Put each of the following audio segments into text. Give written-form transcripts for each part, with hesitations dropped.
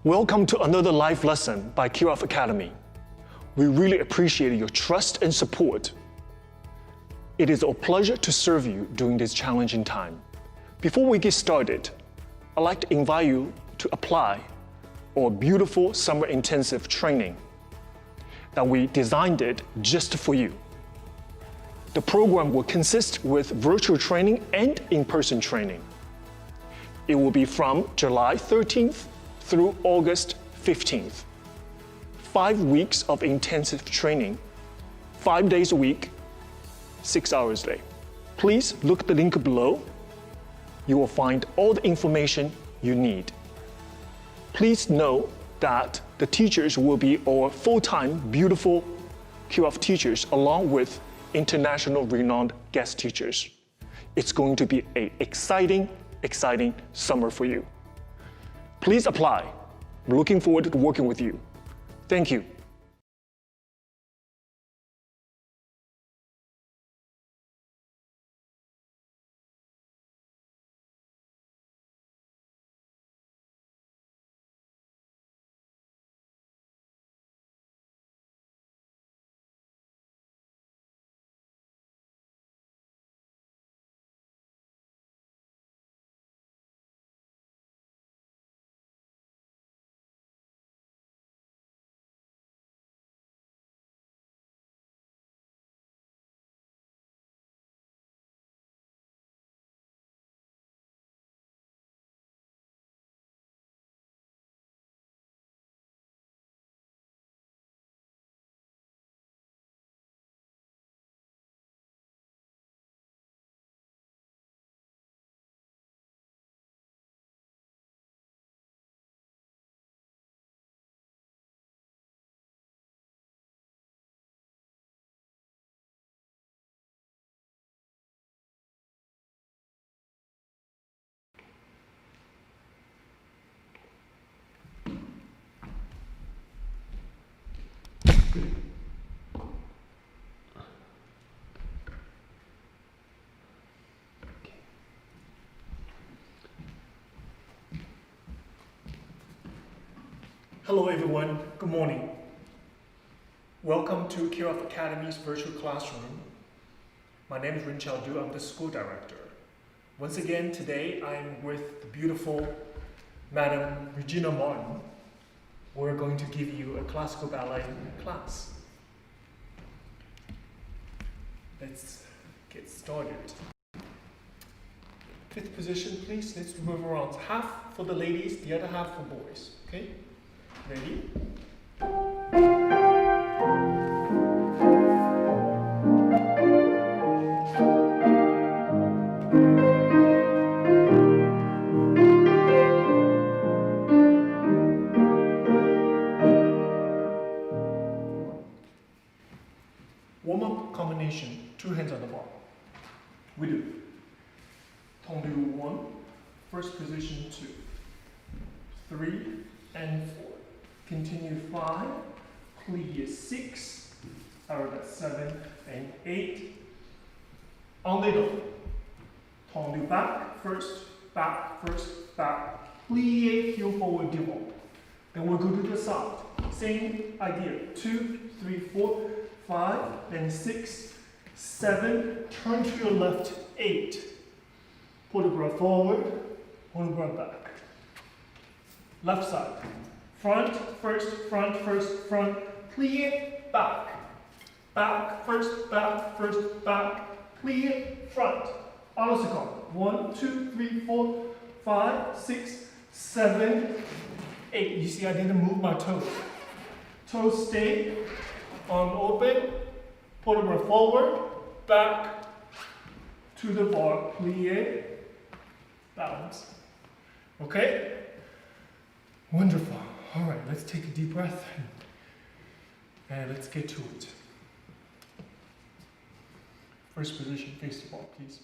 Welcome to another live lesson by Kirov Academy. We really appreciate your trust and support. It is a pleasure to serve you during this challenging time. Before we get started, I'd like to invite you to apply our beautiful summer intensive training that we designed it just for you. The program will consist with virtual training and in-person training. It will be from July 13th through August 15th. 5 weeks of intensive training, 5 days a week, 6 hours a day. Please look at the link below. You will find all the information you need. Please know that the teachers will be our full-time, beautiful Kirov teachers along with international renowned guest teachers. It's going to be an exciting summer for you. Please apply. I'm looking forward to working with you. Thank you. Hello everyone, good morning. Welcome to Kirov Academy's virtual classroom. My name is Runqiao, I'm the school director. Once again, today I'm with the beautiful Madam Regina Martin. We're going to give you a classical ballet class. Let's get started. Fifth position, please. Let's move around. Half for the ladies, the other half for boys. Okay? Ready? Warm-up combination, 2 hands on the bar. We do Tendu 1, first position 2, 3 and 4. Continue 5, clear 6, arrogant 7 and 8. En little. Tendu back, first, back, plie, heel forward, devant. Then we'll go to the side. Same idea. 2, 3, 4, 5, then 6, 7, turn to your left, 8. Pull the bra forward, pull the bra back. Left side. Front, first, front, plie, back. Back, first, back, plie, front. Alors c'est comme 1, 2, 3, 4, 5, 6, 7, 8. You see I didn't move my toes. Toes stay, arm open, pull the bra forward, back to the bar, plie, balance. Okay? Wonderful. All right, let's take a deep breath and let's get to it. First position, face the ball, please.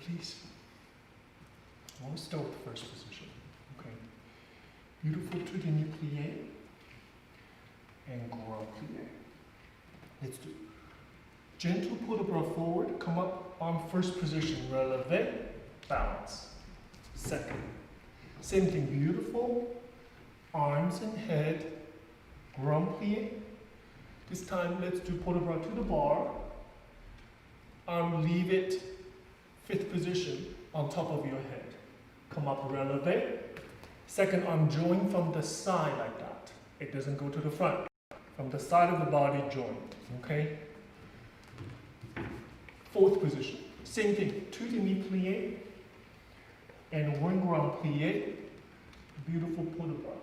please. We'll start with the first position. Okay. Beautiful tout demi plié and grand plié. Let's do gentle pull the bras forward, come up on first position, releve, balance. Second. Same thing, beautiful, arms and head, grand plié. This time, let's do pull the bras to the bar. Arm, leave it, fifth position, on top of your head. Come up, releve. Second arm, join from the side like that. It doesn't go to the front. From the side of the body, join, okay? Fourth position, same thing, two demi plié and one grand plié. Beautiful pull the bras.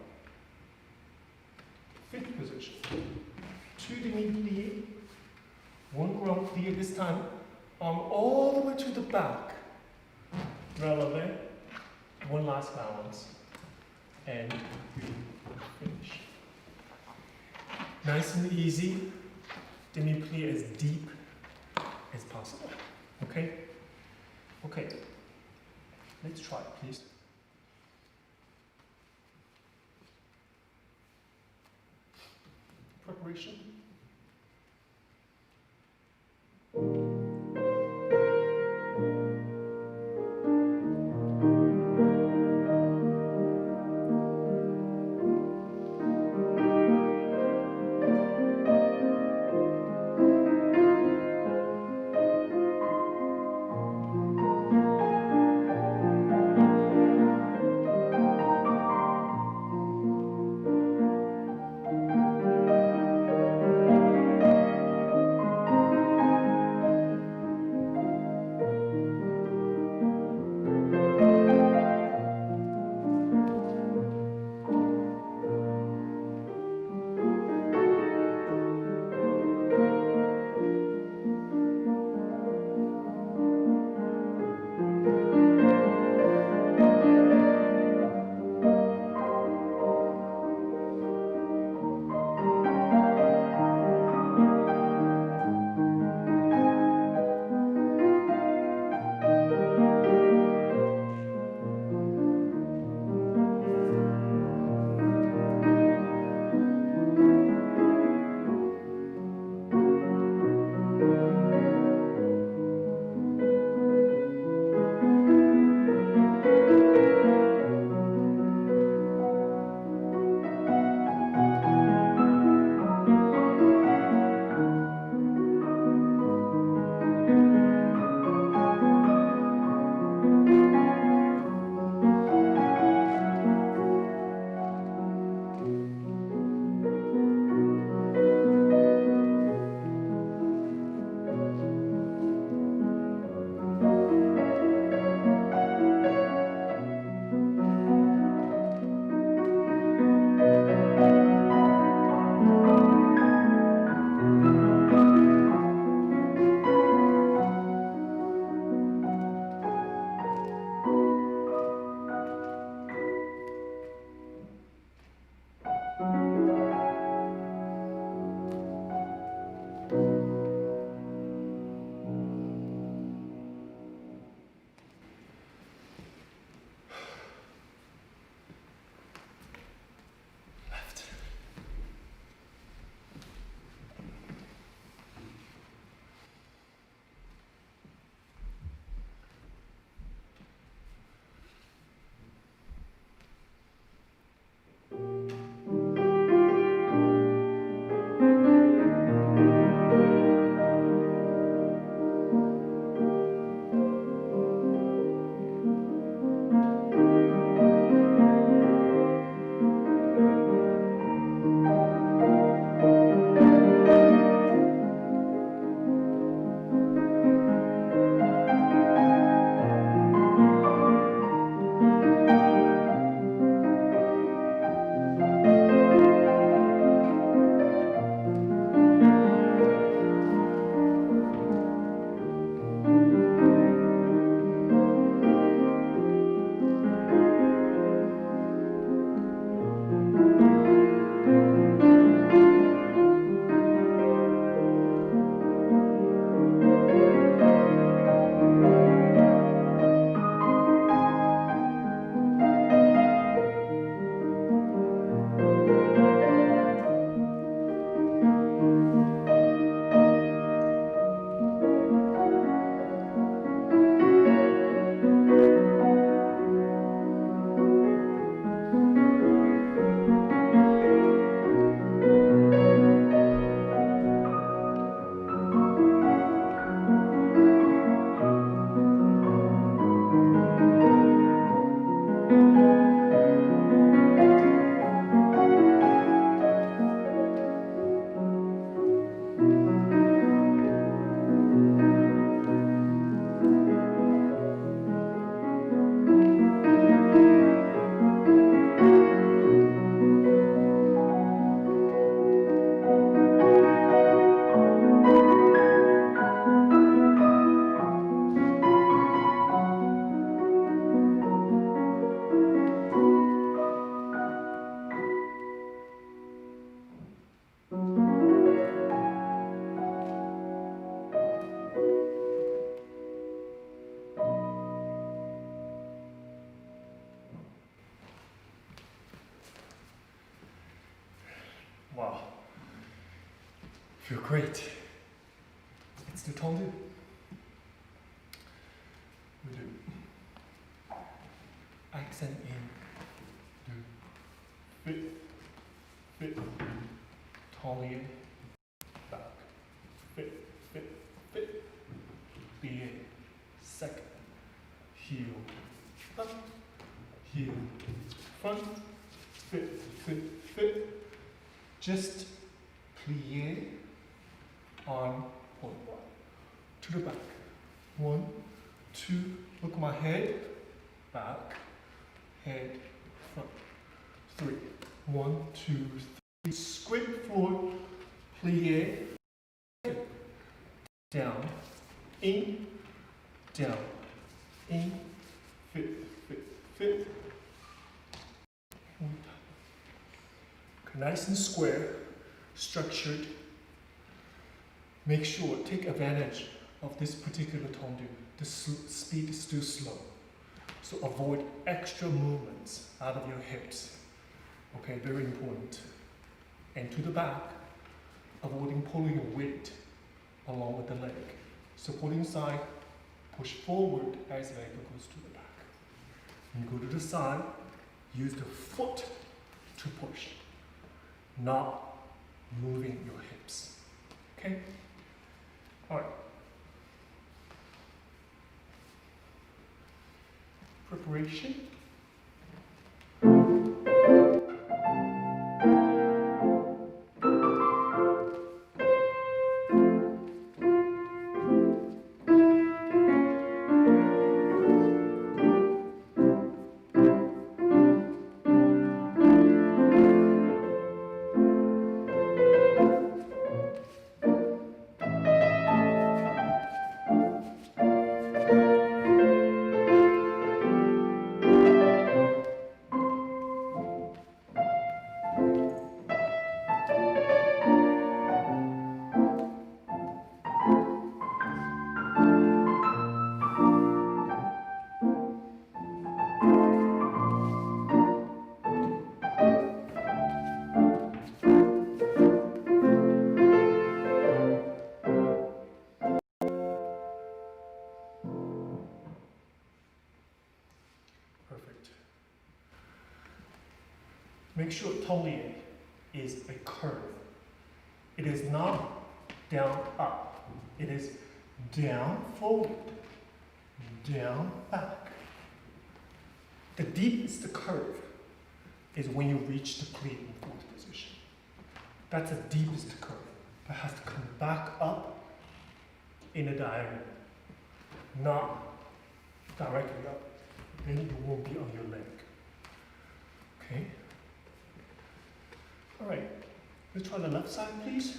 Fifth position, two demi plié, one grand plié. This time, arm all the way to the back. Releve, one last balance, and finish. Nice and easy. Demi plié as deep as possible. Okay? Okay. Let's try it, please. Preparation. Wow. Feel great. Let's do tendu. We do accent in, do fit, tendu, back, fit, plie, second, heel, up, heel, front, fit. Just plie, arm, point one, to the back. 1, 2, look at my head, back, head, front. 3, 1, 2, 3, squid forward, plie, down, in, fit. Nice and square, structured. Make sure, take advantage of this particular tendu. The speed is too slow. So avoid extra movements out of your hips. Okay, very important. And to the back, avoiding pulling your weight along with the leg. Supporting side, push forward as leg goes to the back. And go to the side, use the foot to push, not moving your hips. Okay? All right. Preparation. Perfect. Make sure tendu is a curve. It is not down, up. It is down, forward, down, back. The deepest curve is when you reach the plie in fourth position. That's the deepest curve. That has to come back up in a diagonal, not directly up. Then you won't be on your leg. Okay? All right, let's try the left side, please.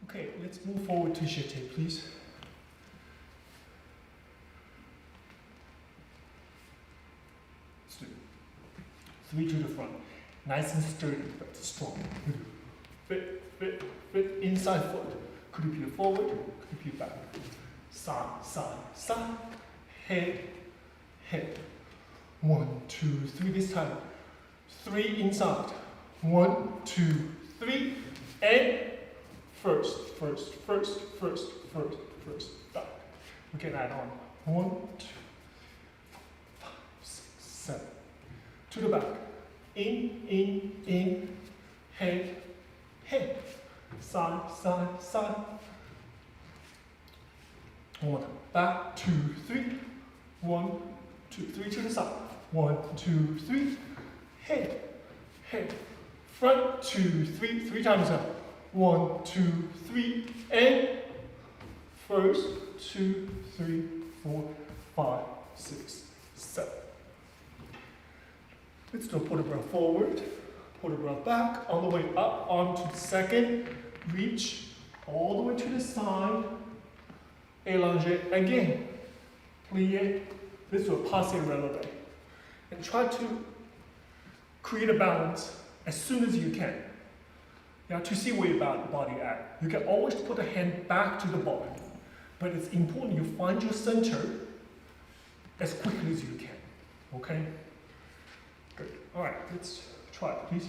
Okay, let's move forward to jeté, please. Let's do 3 to the front. Nice and sturdy, but strong. Fit, inside foot. Could you peel forward, could you peel back. Side. Head. 1, 2, 3 this time. 3 inside. 1, 2, 3, and first, back. We can add on 1, 2, 5, 6, to the back. In, head, head. Side, side, side. One more time. Back, 2, 3. 1, 2, 3 to the side. 1, 2, 3. Head, head. Front, 2, 3. 3 times up. 1, 2, 3. And first, 2, 3, 4, 5, 6, 7. Let's do a put breath forward, put breath back, on the way up, arm to the second, reach all the way to the side, élargir again, plier, let's do a passé relevé, and try to create a balance as soon as you can. Now to see where your body at, you can always put a hand back to the body, but it's important you find your center as quickly as you can, okay? Good. All right, let's try it, please.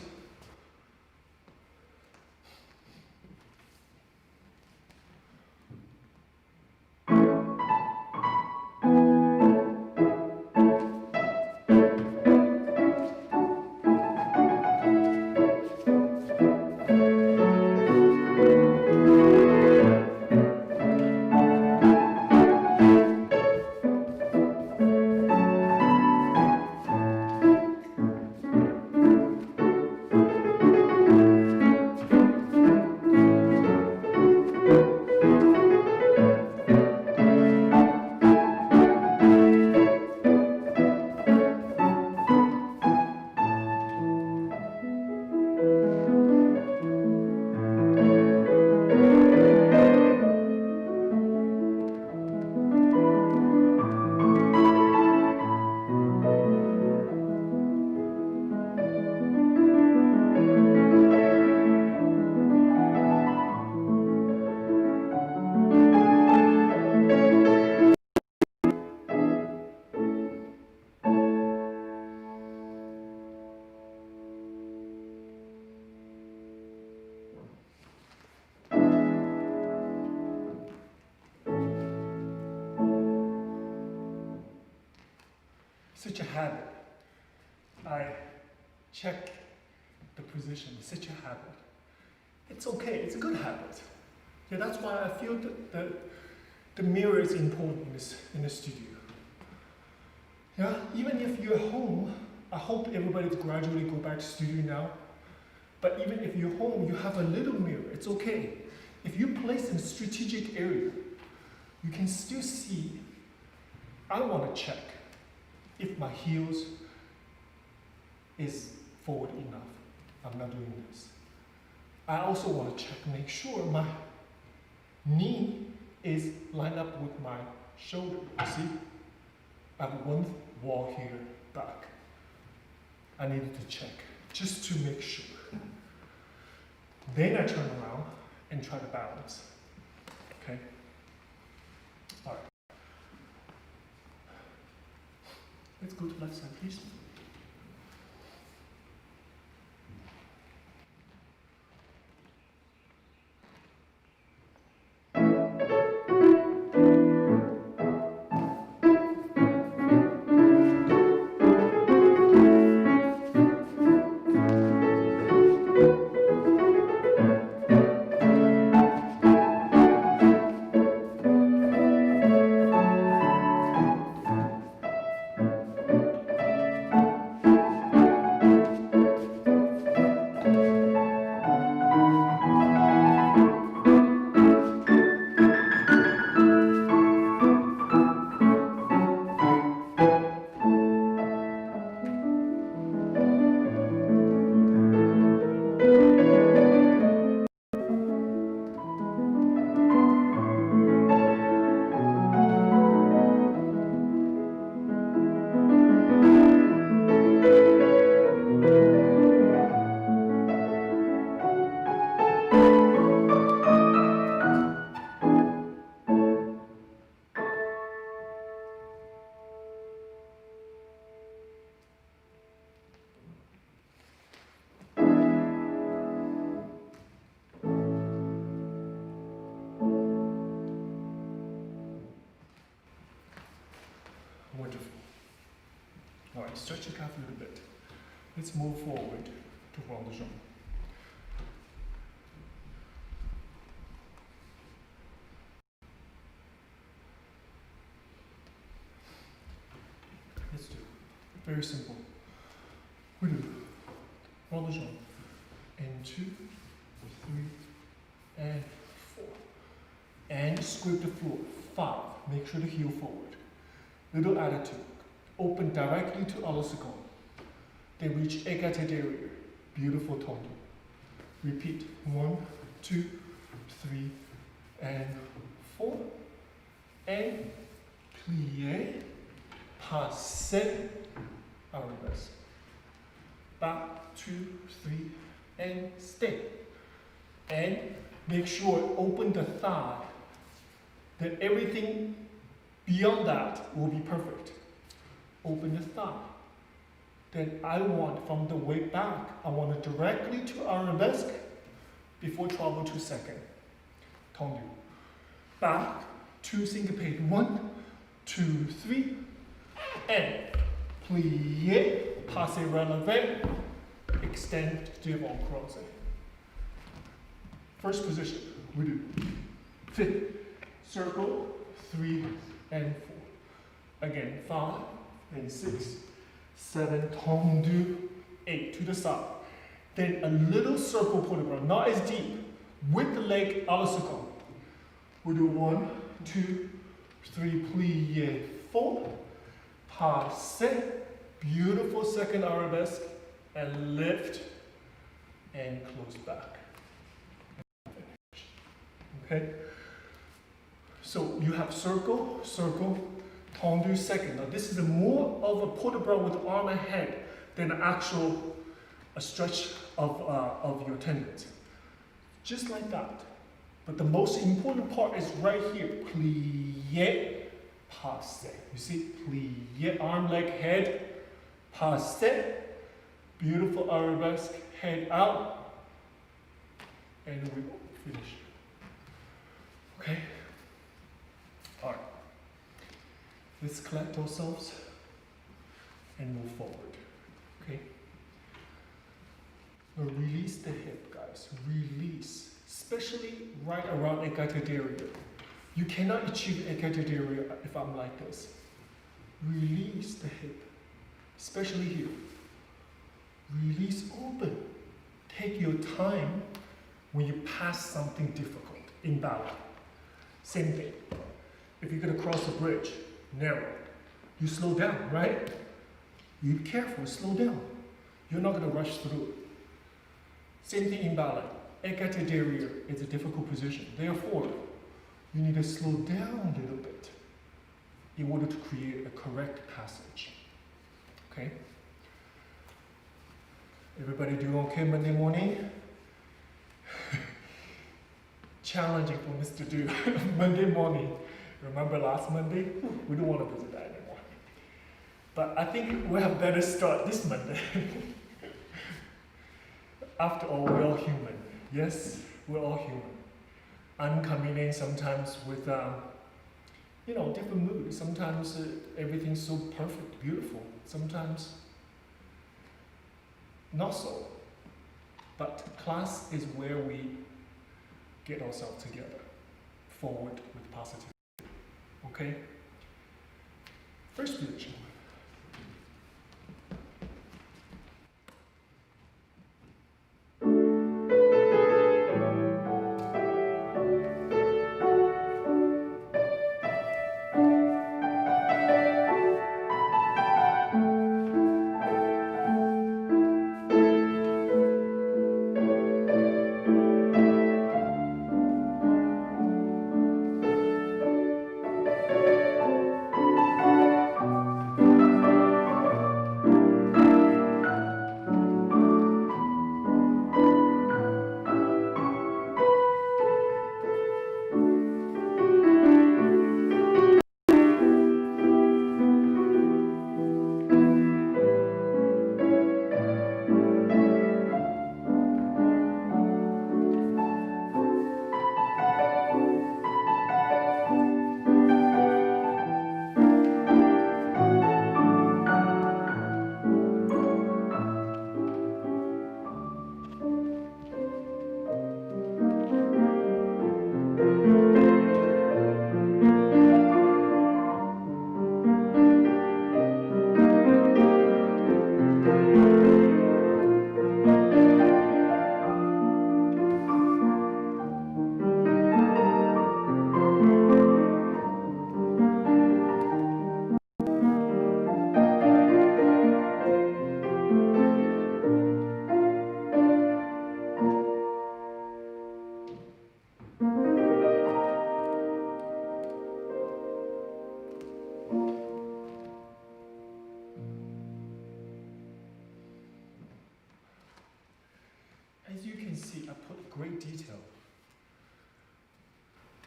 Such a habit. I check the position, such a habit. It's okay, it's a good habit. Yeah, that's why I feel that the mirror is important in the studio. Yeah, even if you're home, I hope everybody's gradually go back to studio now. But even if you're home, you have a little mirror, it's okay. If you place in a strategic area, you can still see, I want to check if my heels is forward enough. I'm not doing this. I also want to check, make sure my knee is lined up with my shoulder. You see? I have one wall here back. I needed to check just to make sure. Then I turn around and try to balance. Okay? All right. Let's go to left side, please. Wonderful. All right, stretch your calf a little bit. Let's move forward to Runqiao. Let's do it. Very simple. We do Runqiao and 2, 3, and 4. And scrape the floor. 5. Make sure to heel forward. Little attitude. Open directly to Audition. Then reach écarté derrière. Beautiful Tendu. Repeat. 1, 2, 3, and 4. And plié, passé, arabesque. Back, 2, 3, and stay. And make sure open the thigh. Then everything beyond that will be perfect. Open the thigh. Then I want from the way back, I want it directly to arabesque before travel to second. Tendu. Back, 2 syncopate, 1, 2, 3, and plié, passé relevé, extend devant croisé. First position, we do fifth, circle, 3 and 4. Again, 5 and 6, 7, tendu, 8 to the side. Then a little circle put around, not as deep, with the leg Audition. We do 1, 2, 3, plié, 4, passé, beautiful second arabesque, and lift and close back. Okay? So you have circle, circle, tendu second. Now this is more of a port-de-bras with arm and head than an actual stretch of your tendons. Just like that. But the most important part is right here. Plié, passé. You see? Plié, arm, leg, head, passé. Beautiful arabesque, head out. And we will finish. Okay? Alright. Let's collect ourselves and move forward. Okay? Now release the hip, guys. Release. Especially right around écarté derrière. You cannot achieve écarté derrière if I'm like this. Release the hip. Especially here. Release open. Take your time when you pass something difficult in ballet. Same thing. If you're going to cross a bridge, narrow, you slow down, right? You be careful, slow down. You're not going to rush through it. Same thing in ballet. Écarté derrière is a difficult position. Therefore, you need to slow down a little bit in order to create a correct passage. Okay? Everybody doing okay Monday morning? Challenging for Mr. Do. Monday morning. Remember last Monday? We don't want to visit that anymore. But I think we'll have a better start this Monday. After all, we're all human. Yes, we're all human. I'm coming in sometimes with, different moods. Sometimes everything's so perfect, beautiful. Sometimes not so. But class is where we get ourselves together, forward with positivity. Okay? First position.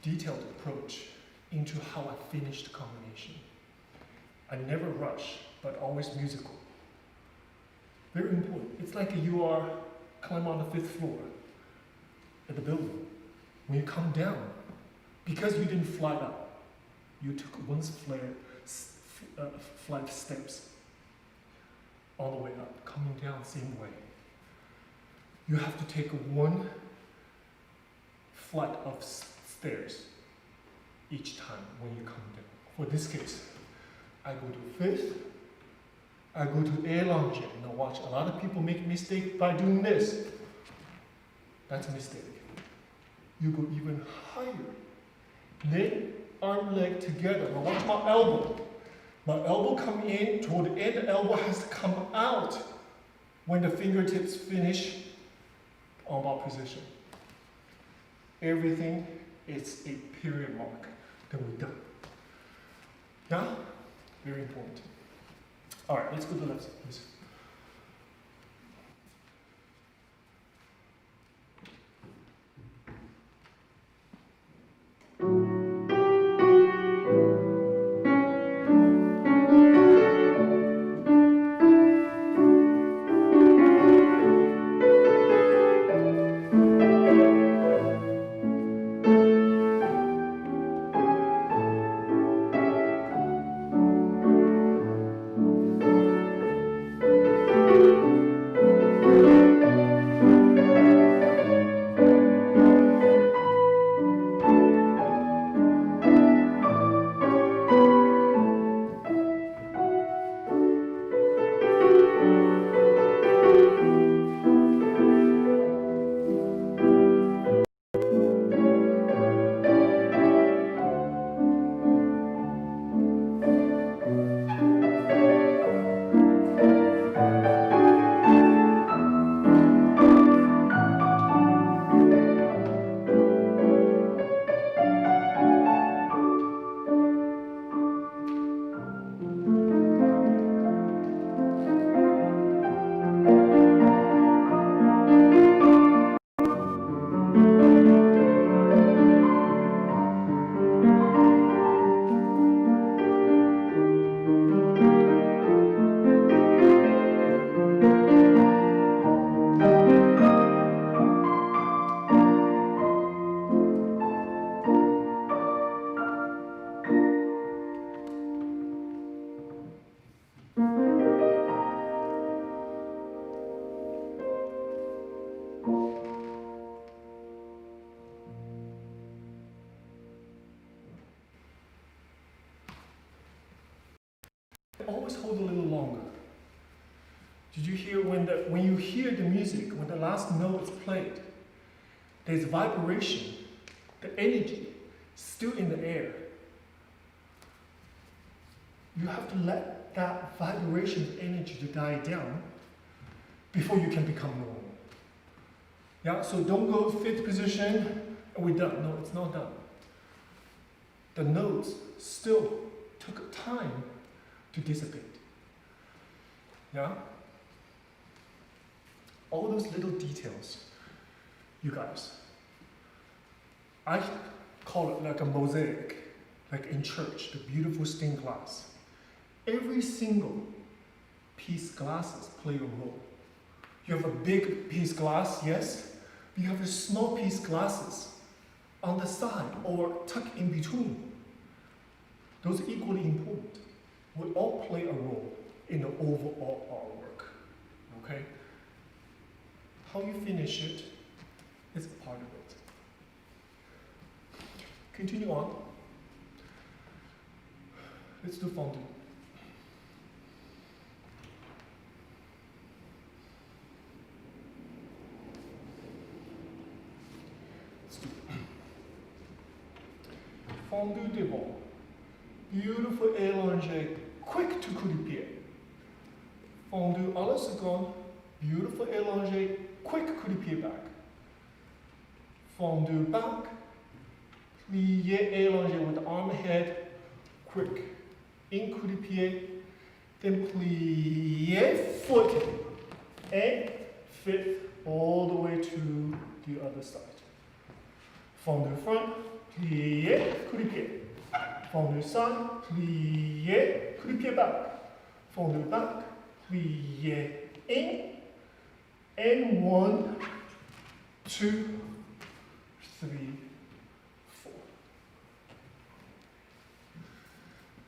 detailed approach into how I finish the combination. I never rush, but always musical. Very important. It's like you are climbing on the 5th floor at the building. When you come down, because you didn't fly up, you took one flight steps all the way up, coming down same way. You have to take one flight of stairs each time when you come down. For this case, I go to 5th, I go to allongé. Now watch, a lot of people make mistake by doing this. That's a mistake. You go even higher. Leg, arm, leg together. Now watch my elbow. My elbow come in, toward the end, the elbow has to come out when the fingertips finish on my position. Everything is a period mark. Then we're done. Yeah? Very important. All right, let's go to the left side, please. Always hold a little longer. Did you hear when you hear the music, when the last note is played, there's vibration, the energy still in the air. You have to let that vibration energy to die down before you can become normal. Yeah, so don't go 5th position and we're done. No, it's not done. The notes still took time to dissipate. Yeah? All those little details, you guys. I call it like a mosaic, like in church, the beautiful stained glass. Every single piece glasses play a role. You have a big piece glass, yes. You have a small piece glasses on the side or tucked in between. Those are equally important. We all play a role in the overall artwork. Okay? How you finish it is a part of it. Continue on. Let's do fondue. Fondue devant. Beautiful allongé, quick to coup de pied. Fondue à la seconde. Beautiful allongé, quick coup de pied back. Fondue back. Plié allongé with the arm ahead, quick. In coup de pied. Then plié foot and fifth all the way to the other side. Fond de front, plié, coup de pied. Fond de side, plié, coup de pied back. Fond de back, plié, in. And 1, 2, 3, 4.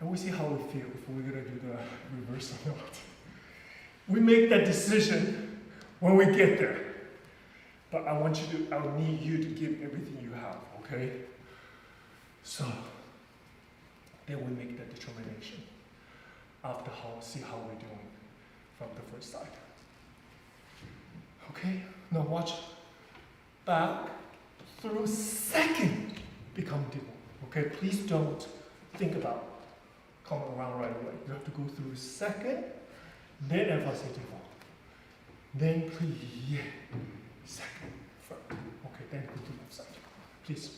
And we see how we feel if we're gonna do the reverse or not. We make that decision when we get there. But I need you to give everything you have, okay? So, then we make that determination after see how we're doing from the first side. Okay, now watch. Back through second, become double. Okay, please don't think about coming around right away. You have to go through second, then emphasize double. Then plié, second, front. Okay, then go to left side. Please.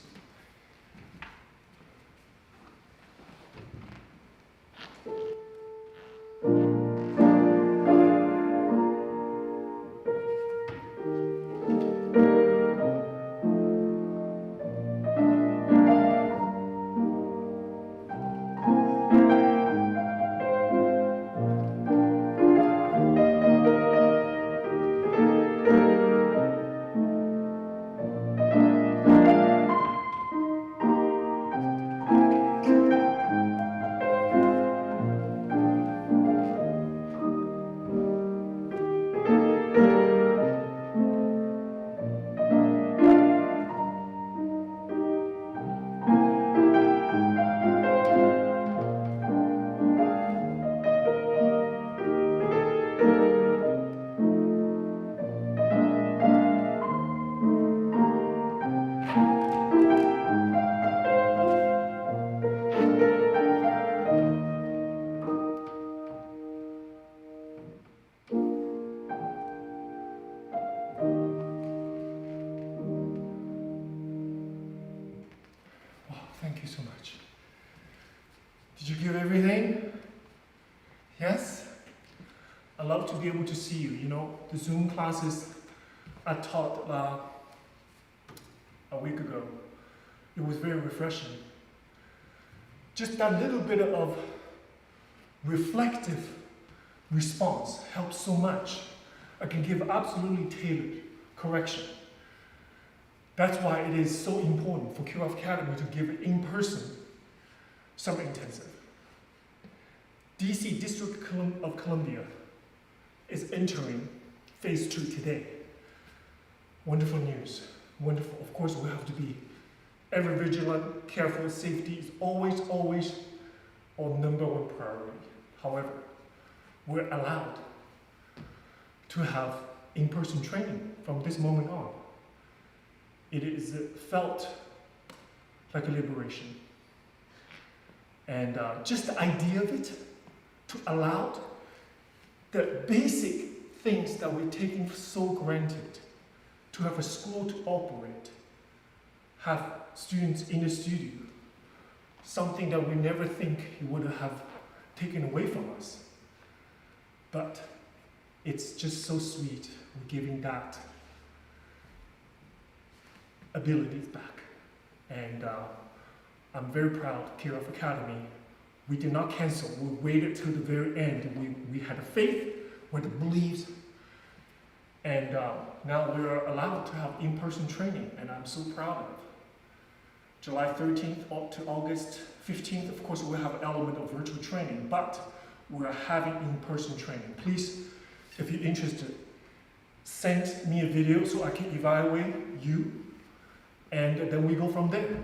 Thank you so much. Did you give everything? Yes? I love to be able to see you. You know, the Zoom classes I taught a week ago, it was very refreshing. Just that little bit of reflective response helps so much. I can give absolutely tailored correction. That's why it is so important for QF Academy to give in-person summer intensive. DC District of Columbia is entering phase 2 today. Wonderful news, wonderful. Of course, we have to be ever vigilant, careful. Safety is always our number one priority. However, we're allowed to have in-person training from this moment on. It is felt like a liberation. And just the idea of it, to allow the basic things that we're taking for so granted, to have a school to operate, have students in the studio, something that we never think you would have taken away from us. But it's just so sweet, we're giving that abilities back. And I'm very proud, QF Academy. We did not cancel, we waited till the very end. We had a faith, we had the beliefs, and now we're allowed to have in-person training, and I'm so proud of it. July 13th up to August 15th, of course, we'll have an element of virtual training, but we're having in-person training. Please, if you're interested, send me a video so I can evaluate you, and then we go from there.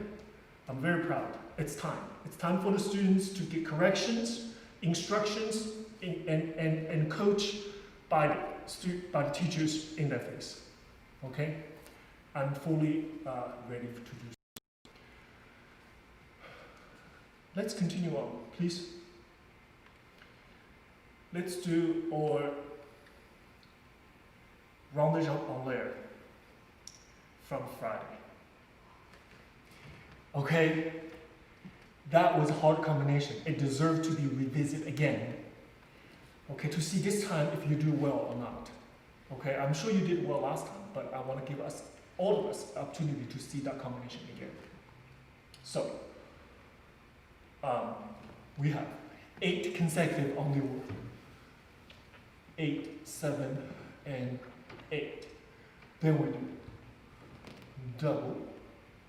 I'm very proud. It's time. It's time for the students to get corrections, instructions, and coached by the teachers in their face. Okay? I'm fully ready to do so. Let's continue on, please. Let's do our Runqiao en l'air from Friday. Okay, that was a hard combination. It deserved to be revisited again. Okay, to see this time if you do well or not. Okay, I'm sure you did well last time, but I want to give us all of us opportunity to see that combination again. So, we have 8 consecutive on the word. 8, 7, and 8. Then we do double,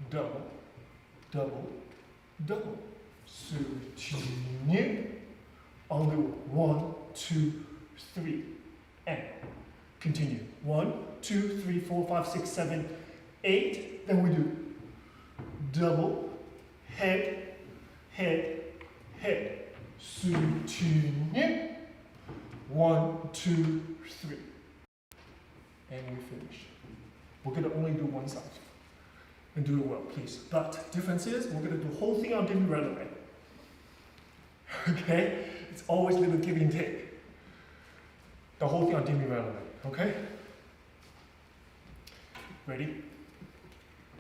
double, double, double. Soutenu. On the word. 1, 2, 3, and continue. 1, 2, 3, 4, 5, 6, 7, 8. Then we do double, head, head, head. Soutenu. 1, 2, 3. And we finish. We're going to only do one side. And do it well, please. But difference is, we're going to do the whole thing on demi-releve. Okay? It's always a little give and take. The whole thing on demi-releve. Okay? Ready?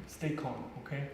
Stay calm, okay?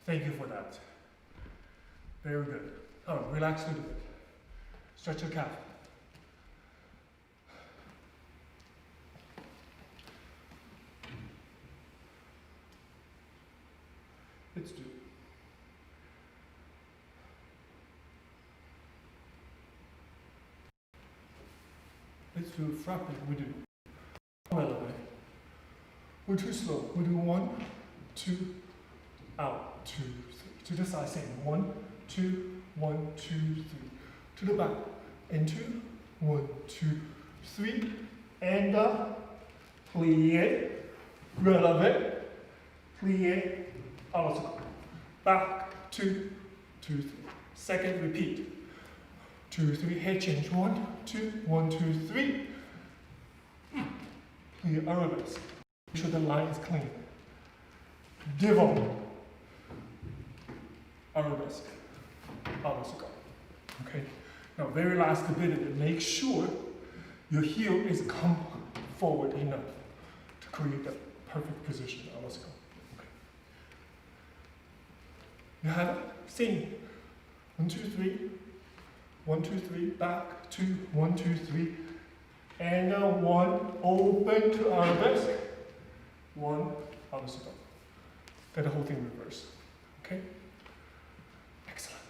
Thank you for that. Very good. All right, relax a little bit. Stretch your calf. Let's do. Let's do frappe. We do. Releve. We're too slow. We do 1, 2, out, 2, 3. To the side, same. 1, 2, 1, 2, 3. To the back. And 2, 1, 2, 3. And plie, releve, plie, also. Back, 2, 2, 3. Second, repeat. 2, 3, head change. 1, 2, 1, 2, 3. Plie, arabesque. Make sure the line is clean. Devant. Arabesque. Arabesque. Okay. Now, very last bit of it. Make sure your heel is come forward enough to create the perfect position. Arabesque. Okay. You have it. Sing. 1, 2, 3. 1, 2, 3. Back. 2. 1, 2, 3. And 1. Open to arabesque. 1. Arabesque. Get the whole thing reverse. Okay? Excellent.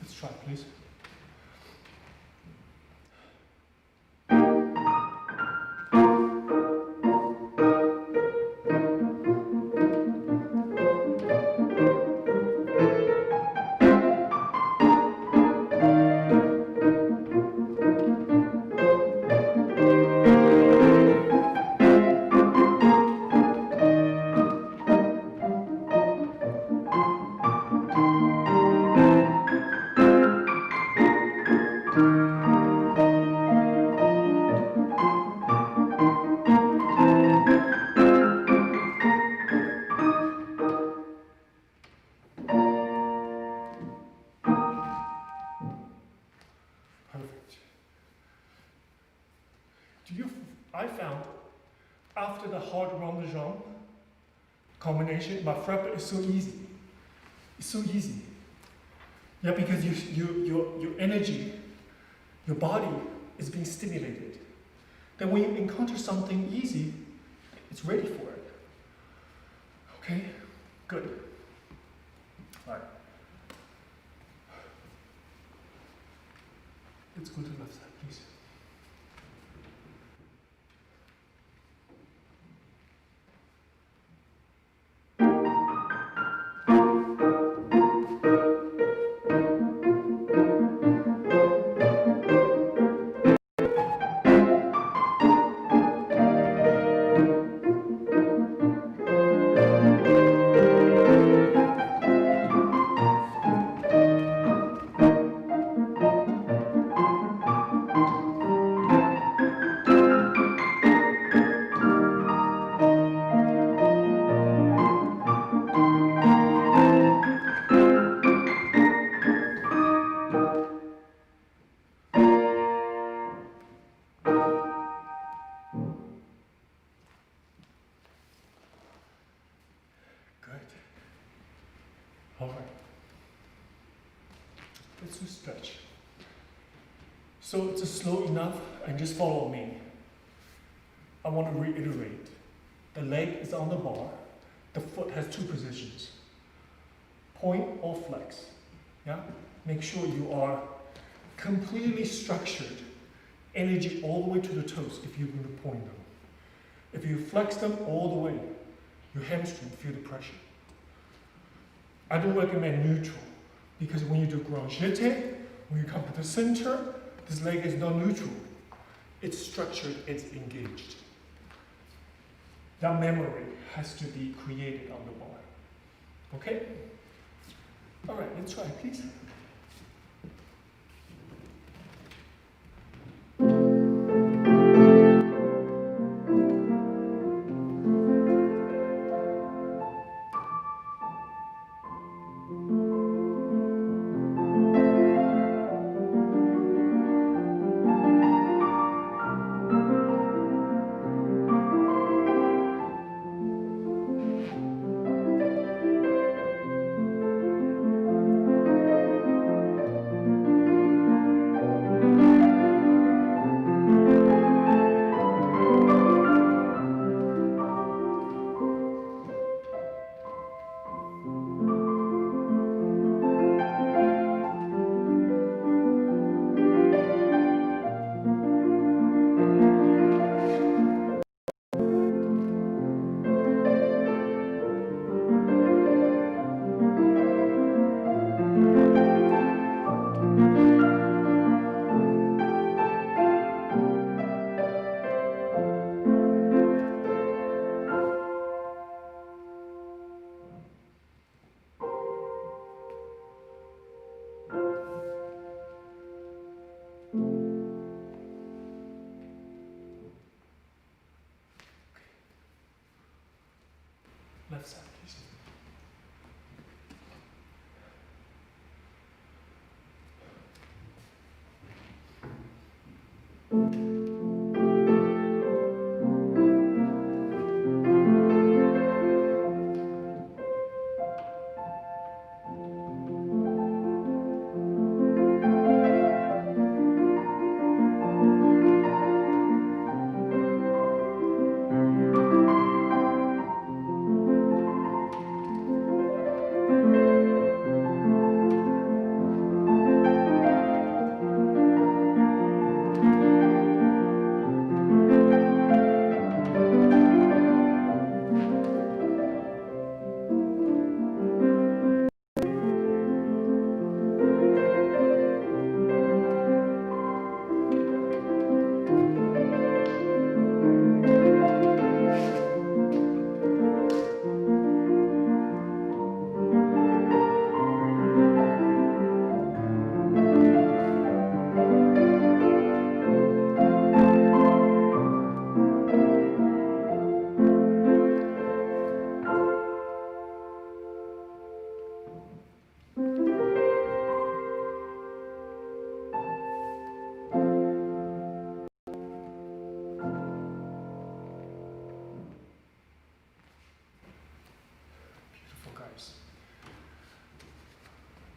Let's try, please. I found after the hard round de jambe combination, my frappe is so easy. It's so easy. Yeah, because your energy, your body is being stimulated. Then when you encounter something easy, it's ready for it. Okay? Good. All right. Let's go to the left side, please. All right. Let's do stretch. So it's slow enough, and just follow me. I want to reiterate. The leg is on the bar. The foot has two positions. Point or flex. Yeah? Make sure you are completely structured. Energy all the way to the toes if you're going to point them. If you flex them all the way, your hamstring feel the pressure. I don't recommend neutral because when you do grand jeté, when you come to the center, this leg is not neutral. It's structured, it's engaged. That memory has to be created on the bar. Okay? All right, let's try, please. Left side, please.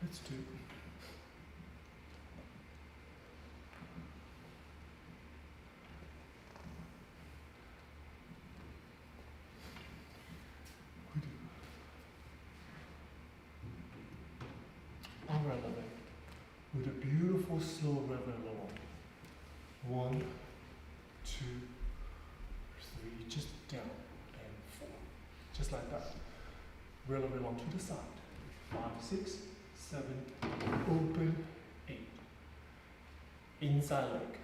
Let's do. Umbrella leg with a beautiful slow reveille. 1, 2, 3, just down and 4, just like that. Relevant on to the side. 5, 6, 7, open, 8. Inside leg.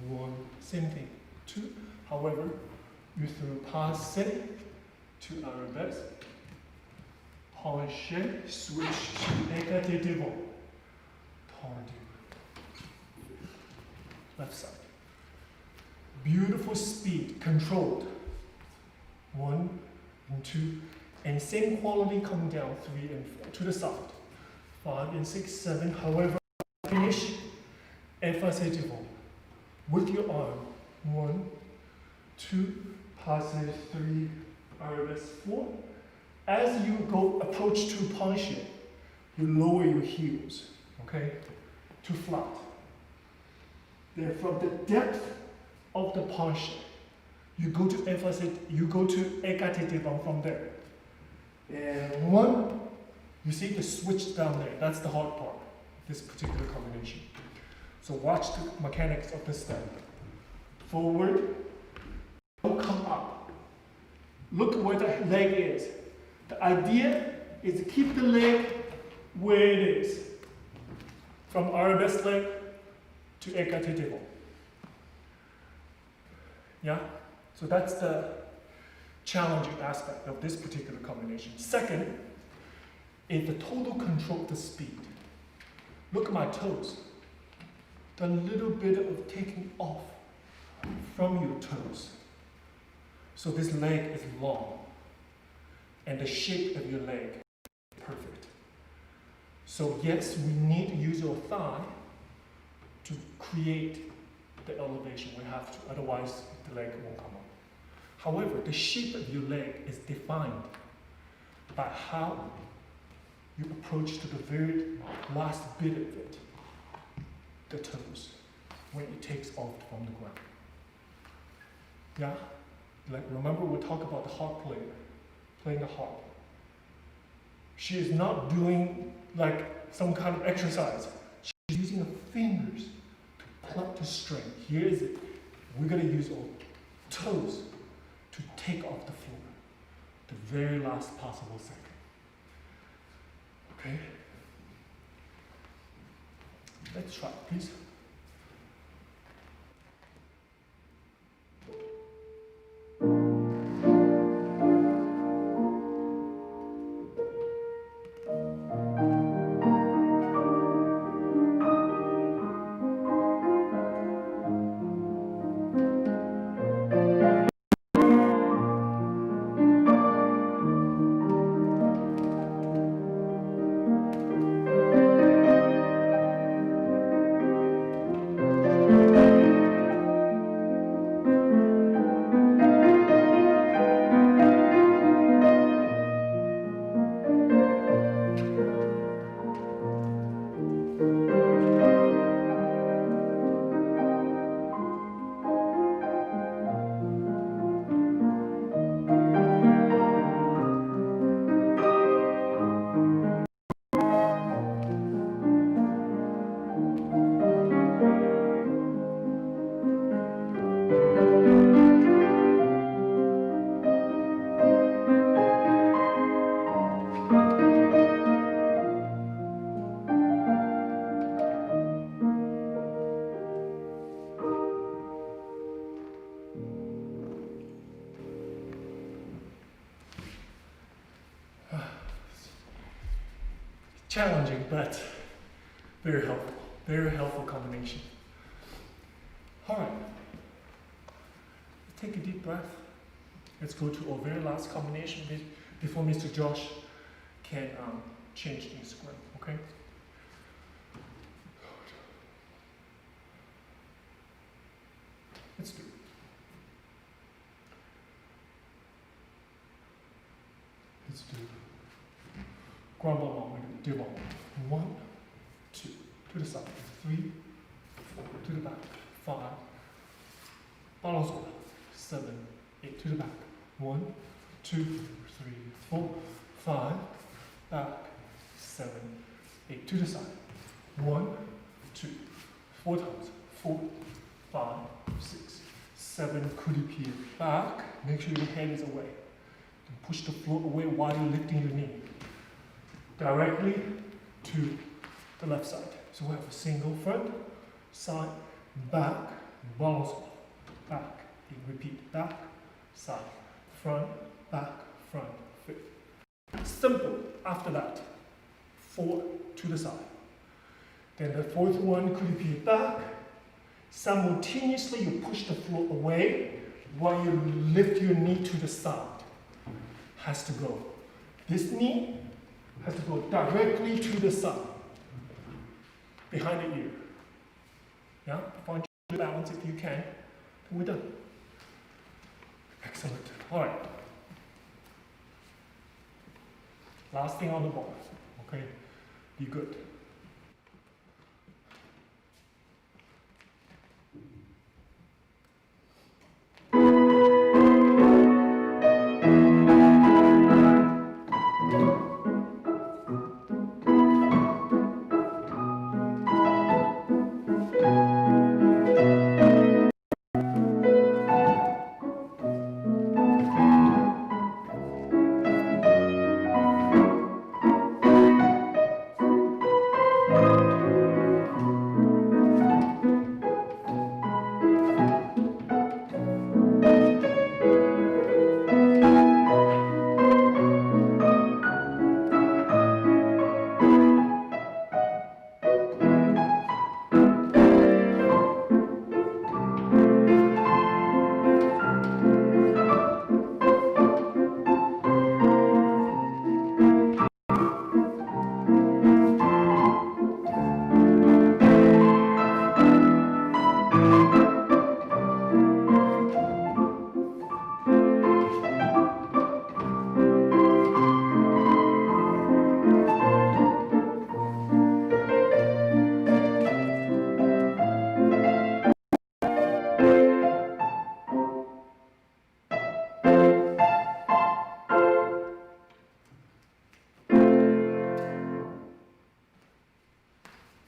1, same thing. 2, however, you throw passe to arabesque. Penché, switch to écarté devant. Tendu. Left side. Beautiful speed, controlled. 1 and 2, and same quality coming down 3 and 4 to the side. 5 and 6, 7. However, finish effacé devant with your arm. 1, 2, passe 3, arabesque 4, As you go approach to penché, you lower your heels, okay, to flat. Then from the depth of the penché, you go to emphasis, you go to écarté devant from there. And one, you see the switch down there, that's the hard part, this particular combination. So watch the mechanics of this step. Forward, don't come up. Look where the leg is. The idea is to keep the leg where it is. From arabesque leg to écarté devant. Yeah? So that's the challenging aspect of this particular combination. Second, is the total control of the speed. Look at my toes. The little bit of taking off from your toes. So this leg is long, and the shape of your leg is perfect. So yes, we need to use your thigh to create the elevation. We have to, otherwise the leg won't come up. However, the shape of your leg is defined by how you approach to the very last bit of it, the toes, when it takes off from the ground. Yeah? Like remember we talked about the harp player, playing the harp. She is not doing like some kind of exercise. She's using her fingers to pluck the string. Here is it. We're going to use our toes to take off the floor, the very last possible second. Okay? Let's try, please. Challenging, but very helpful combination. All right, take a deep breath. Let's go to our very last combination before Mr. Josh can change the Instagram, okay? Let's do it. Let's do it. Ground ball, do one. 1, 2, to the side. 3, 4, to the back. 5, balance over. 7, 8, to the back. 1, 2, 3, 4, 5, back. 7, 8, to the side. 1, 2, 4 times. 4, 5, 6, 7, coude pied back. Make sure your head is away. Push the floor away while you're lifting your knee. Directly to the left side. So we have a single front, side, back, balance off, back, and repeat, back, side, front, fifth. Simple. After that, 4 to the side. Then the fourth one, coude pied back. Simultaneously, you push the floor away while you lift your knee to the side. Has to go. This knee has to go directly to the side, behind the ear. Yeah, find your balance if you can. And we're done. Excellent. All right. Last thing on the bar. Okay? Be good.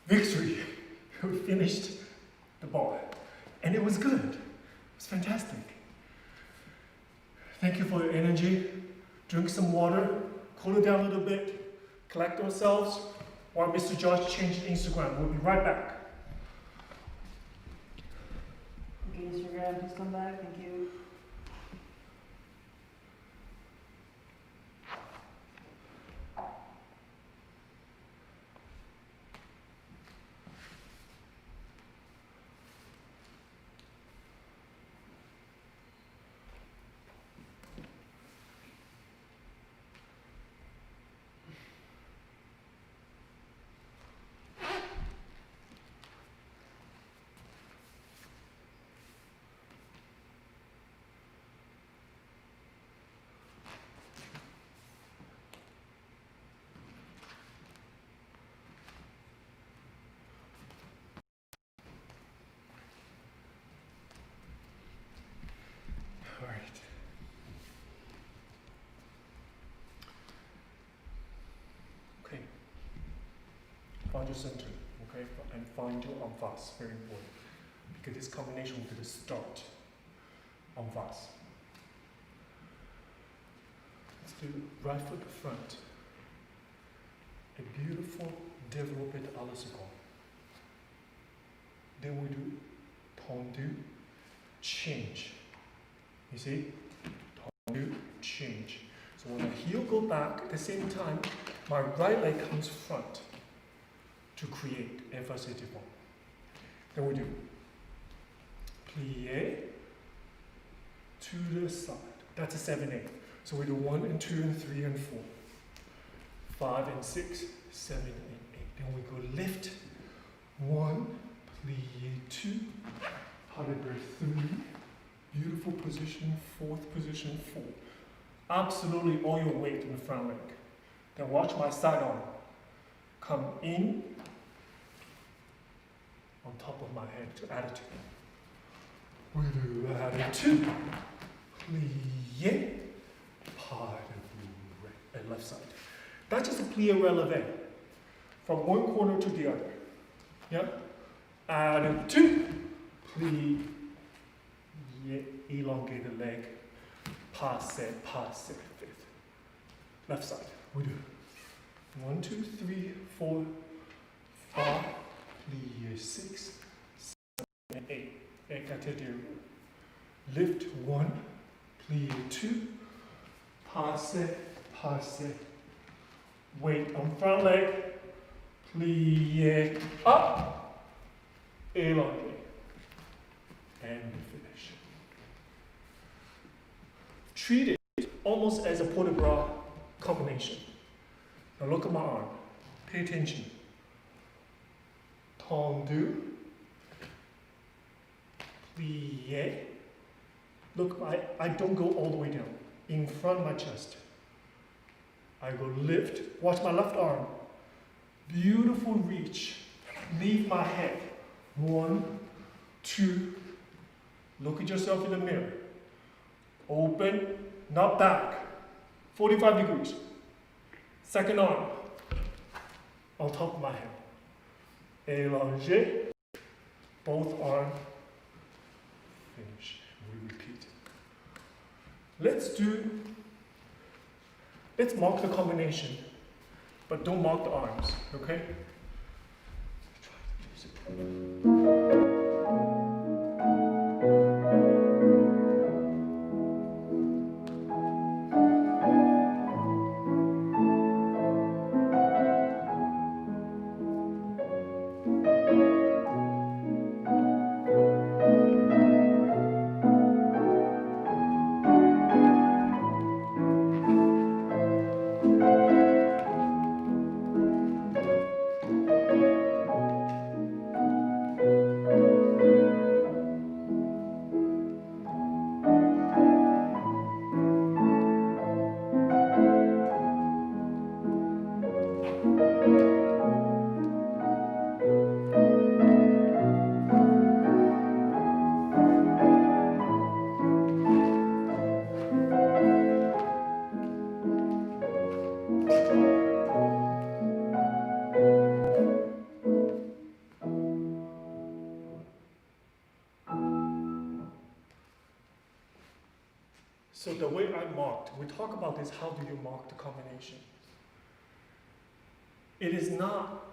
Victory! We finished the bar. And it was good. It was fantastic. Thank you for your energy. Drink some water, cool it down a little bit, collect ourselves while Mr. Josh changed Instagram. We'll be right back. Okay, Instagram, please come back. Thank you. All right. Okay. Find your center, okay? And find your emphasis, very important. Because this combination will be the start. Emphasis. Let's do right foot front. A beautiful développé à la seconde. Then we do tendu, change. You see? Tendu, change. So when the heel go back, at the same time, my right leg comes front to create emphasis devant. Then we do plie to the side. That's a 7-8. So we do 1 and 2 and 3 and 4. 5 and 6, 7 and 8. Then we go lift. 1, plie 2, pas de barre 3. Beautiful position, 4th position, 4. Absolutely all your weight in the front leg. Then watch my side arm come in on top of my head to attitude. We do attitude, plie, pas de barre, left side. That's just a plie relevé from one corner to the other. Yeah? Attitude, plie. Elongate the leg, passe, fifth. Left side, we do 1, 2, 3, 4, 5, plie 6, 7, 8. Écarté du lift 1, plie 2, passe. Weight on front leg, plie up, elongate, and finish. Treat it almost as a port de bras combination. Now look at my arm. Pay attention. Tendu. Plie. Look, I don't go all the way down. In front of my chest. I go lift, watch my left arm. Beautiful reach, leave my head. 1, 2, look at yourself in the mirror. Open, not back, 45 degrees. Second arm, on top of my head. Élargé, both arms, finish. We repeat. Let's mark the combination, but don't mark the arms, okay? Try to do it. So the way I marked, we talk about this, how do you mark the combination? It is not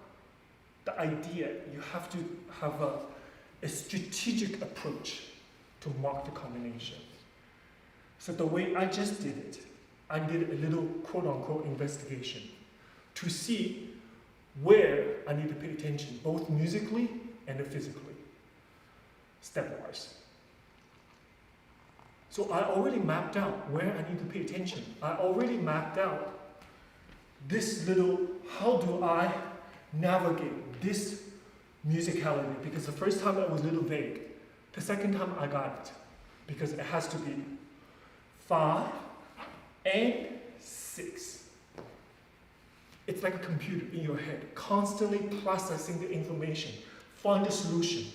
the idea, you have to have a strategic approach to mark the combination. So the way I just did it, I did a little quote-unquote investigation to see where I need to pay attention, both musically and physically, stepwise. So I already mapped out where I need to pay attention. I already mapped out this little, how do I navigate this musicality? Because the first time it was a little vague. The second time I got it. Because it has to be 5 and 6. It's like a computer in your head, constantly processing the information, find a solution.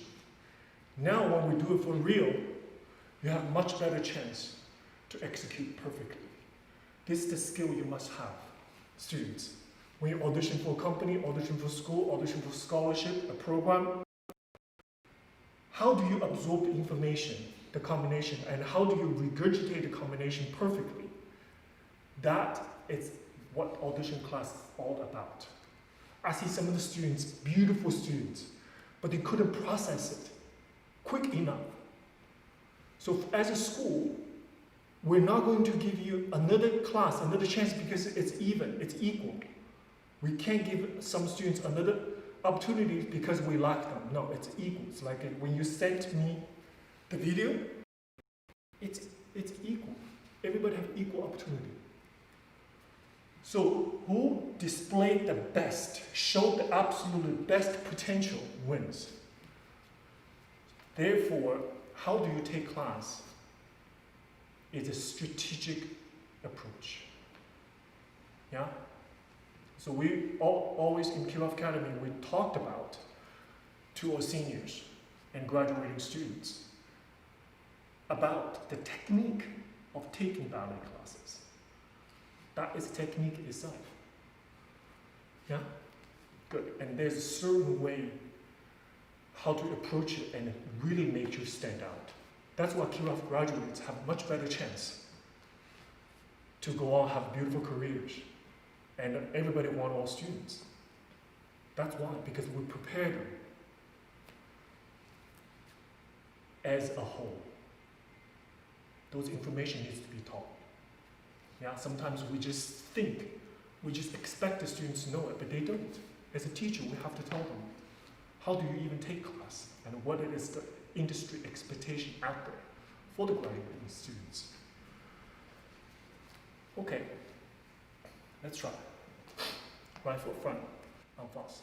Now when we do it for real, you have much better chance to execute perfectly. This is the skill you must have, students. When you audition for a company, audition for school, audition for scholarship, a program, how do you absorb the information, the combination, and how do you regurgitate the combination perfectly? That is what audition class is all about. I see some of the students, beautiful students, but they couldn't process it quick enough. So as a school, we're not going to give you another class, another chance because it's even, it's equal. We can't give some students another opportunity because we lack them. No, it's equal. It's like when you sent me the video, it's equal. Everybody have equal opportunity. So who displayed the best, showed the absolute best potential wins. Therefore, how do you take class? It's a strategic approach. Yeah? So we always in QF Academy, we talked about to our seniors and graduating students about the technique of taking ballet classes. That is technique itself. Yeah? Good. And there's a certain way how to approach it and really make you stand out. That's why QF graduates have much better chance to go on have beautiful careers. And everybody wants all students. That's why, because we prepare them as a whole. Those information needs to be taught. Yeah, sometimes we just think, we just expect the students to know it, but they don't. As a teacher, we have to tell them, how do you even take class? And what is the industry expectation out there for the graduating students? Okay, let's try. Right foot front, en face.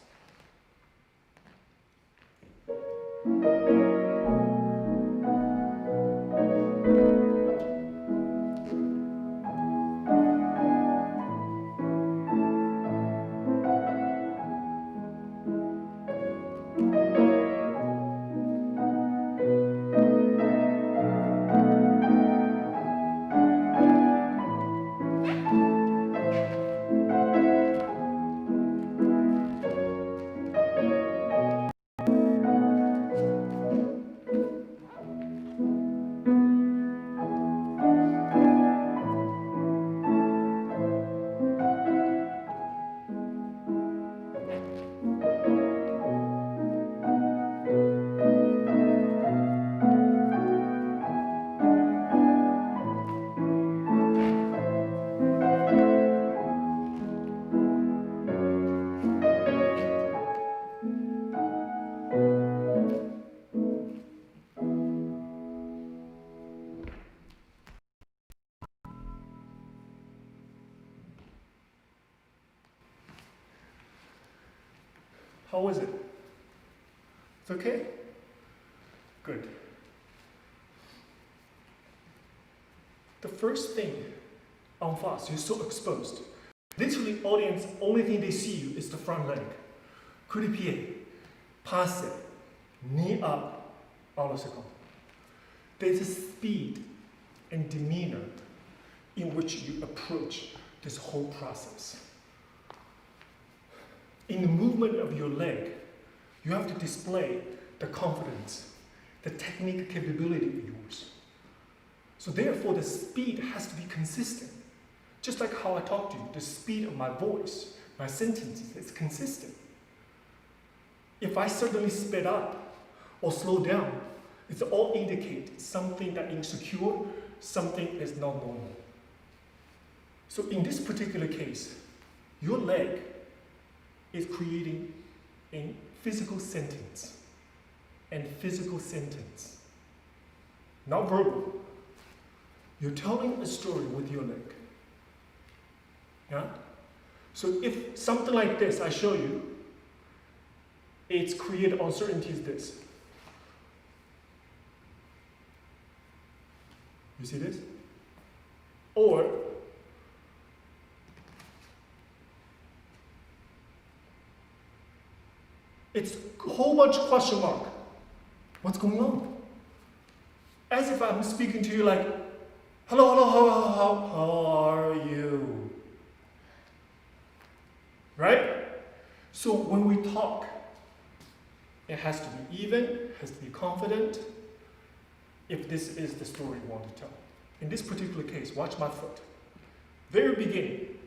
How was it? It's okay? Good. The first thing, en face, you're so exposed. Literally, audience, only thing they see you is the front leg. Coup de pied, passe, knee up, à la seconde. There's a speed and demeanor in which you approach this whole process. In the movement of your leg, you have to display the confidence, the technique capability of yours. So therefore, the speed has to be consistent. Just like how I talk to you, the speed of my voice, my sentences is consistent. If I suddenly speed up or slow down, it all indicates something that is insecure, something is not normal. So in this particular case, your leg is creating a physical sentence and physical sentence, not verbal. You're telling a story with your leg. Yeah? So if something like this I show you, it's created uncertainty is this. You see this? Or it's a whole bunch of question mark. What's going on? As if I'm speaking to you like, hello, how are you? Right? So when we talk, it has to be even, it has to be confident, if this is the story you want to tell. In this particular case, watch my foot. Very beginning,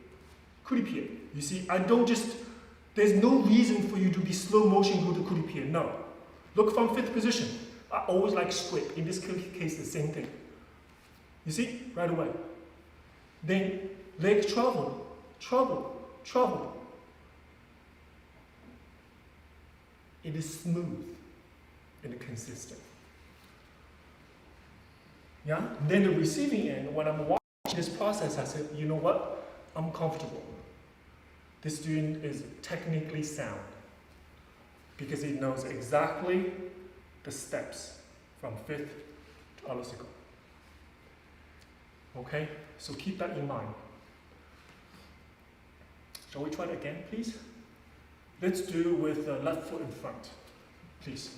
coup de pied. You see, I don't just, there's no reason for you to be slow motion go to coup de pied, no. Look from fifth position. I always like straight. In this case, the same thing. You see, right away. Then leg travel. It is smooth and consistent. Yeah? Then the receiving end, when I'm watching this process, I said, you know what? I'm comfortable. This student is technically sound because he knows exactly the steps from fifth to alla seconde. Okay? So keep that in mind. Shall we try it again, please? Let's do with the left foot in front, please.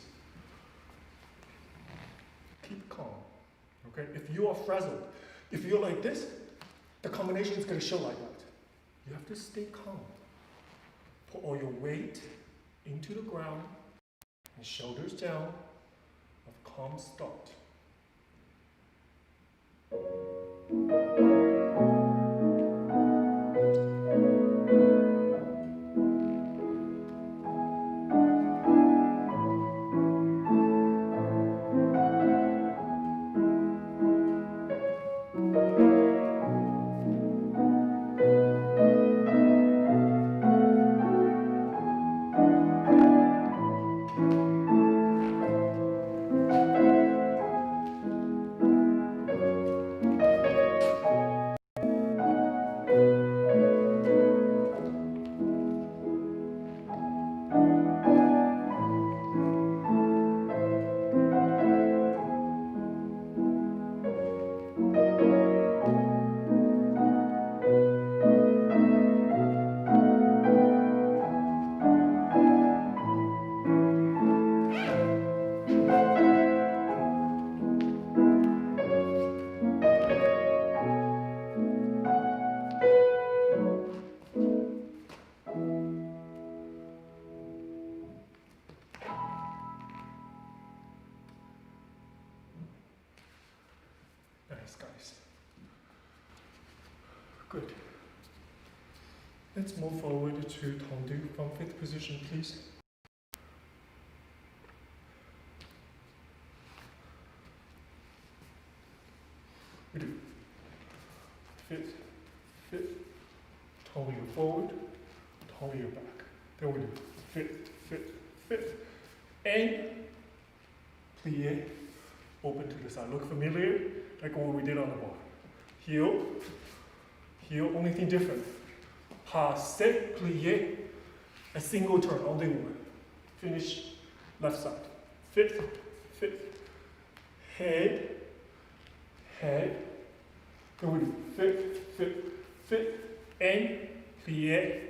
Keep calm, okay? If you are frazzled, if you're like this, the combination is going to show like that. You have to stay calm. Put all your weight into the ground and shoulders down. A calm start. Nice, guys. Good. Let's move forward to Tendu from fifth position, please. We do. Fifth, Tendu your forward, Tendu your back. Then we do fifth, and plie, open to the side. Look familiar? Like what we did on the bar. Heel, only thing different. Passe, plie, a single turn, only one. finish left side. Fifth, head, head. Then we do fifth, and plie,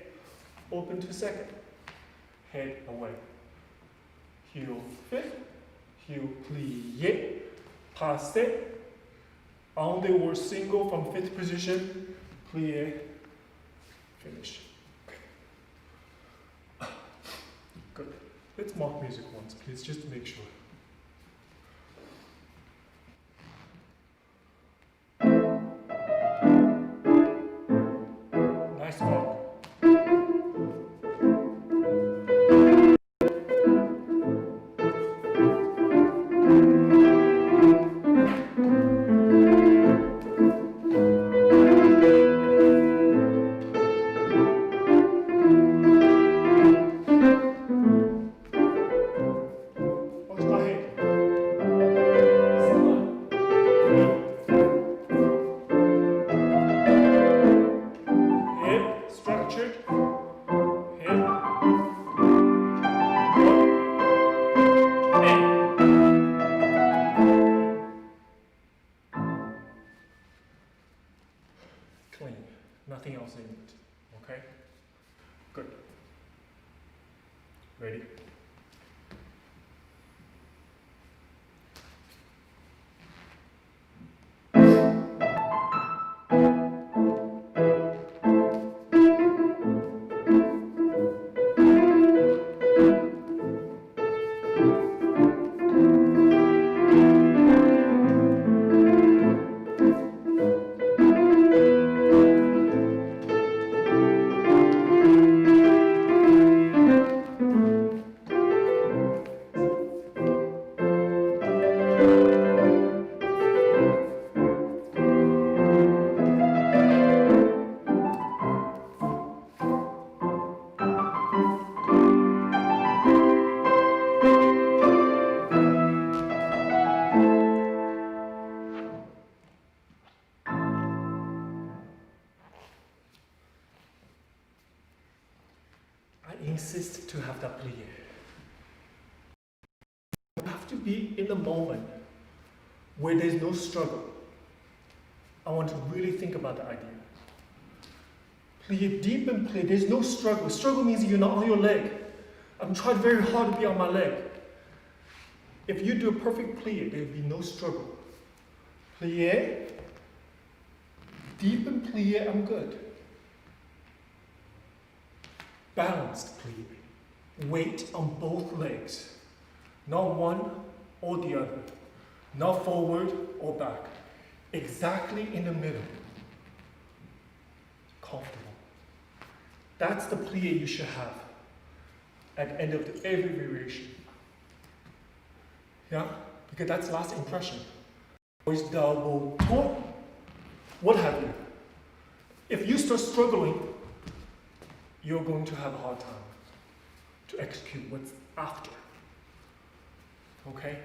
open to second. Head away. Heel fifth, heel plie, passe. On the word single from fifth position, plie, finish. Good. Let's mark music once, please, just to make sure. Nice mark. Clean, nothing else in it, okay? Good. Ready? I insist to have that plie. You have to be in the moment where there's no struggle. I want to really think about the idea. Plie, deep and plie, there's no struggle. Struggle means you're not on your leg. I'm trying very hard to be on my leg. If you do a perfect plie, there will be no struggle. Plie, deep and plie, I'm good. Balanced plie. Weight on both legs. Not one or the other. Not forward or back. Exactly in the middle. Comfortable. That's the plie you should have at the end of every variation. Yeah? Because that's last impression. Voice double taunt, what have you. If you start struggling, you're going to have a hard time to execute what's after. Okay?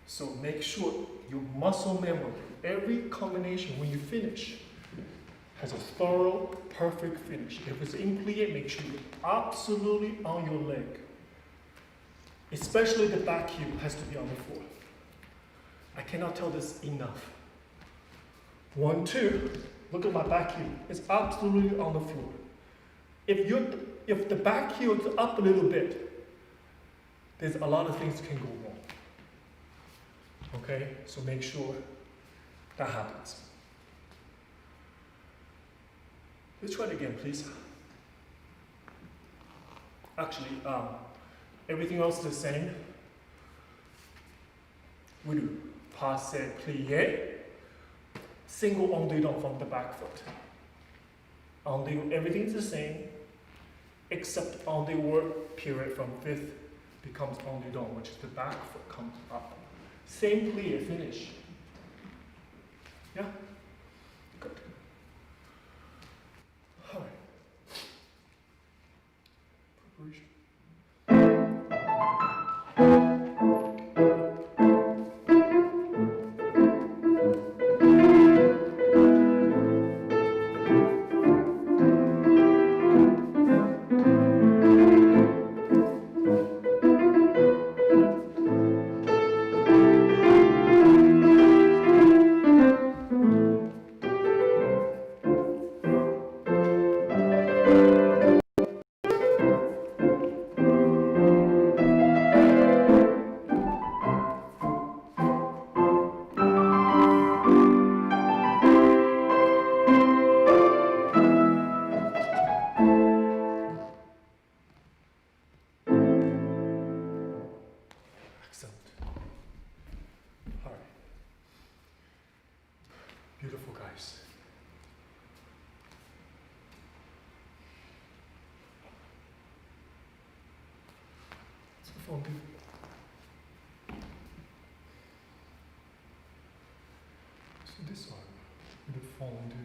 So make sure your muscle memory, every combination when you finish, has a thorough, perfect finish. If it's in plie, make sure you're absolutely on your leg. Especially the back heel has to be on the floor. I cannot tell this enough. 1, 2, look at my back heel. It's absolutely on the floor. If the back heel is up a little bit, there's a lot of things can go wrong. Okay, so make sure that happens. Let's try it again, please. Actually, everything else is the same. We do passe, plie, single en dedans from the back foot. En dedans, everything's the same, except en dedans period from fifth becomes en dedans, which is the back foot comes up. Same plie, finish. Yeah? Good. All right. Preparation. Excellent. All right. Beautiful, guys. Let's go on. So this one, we do fondu.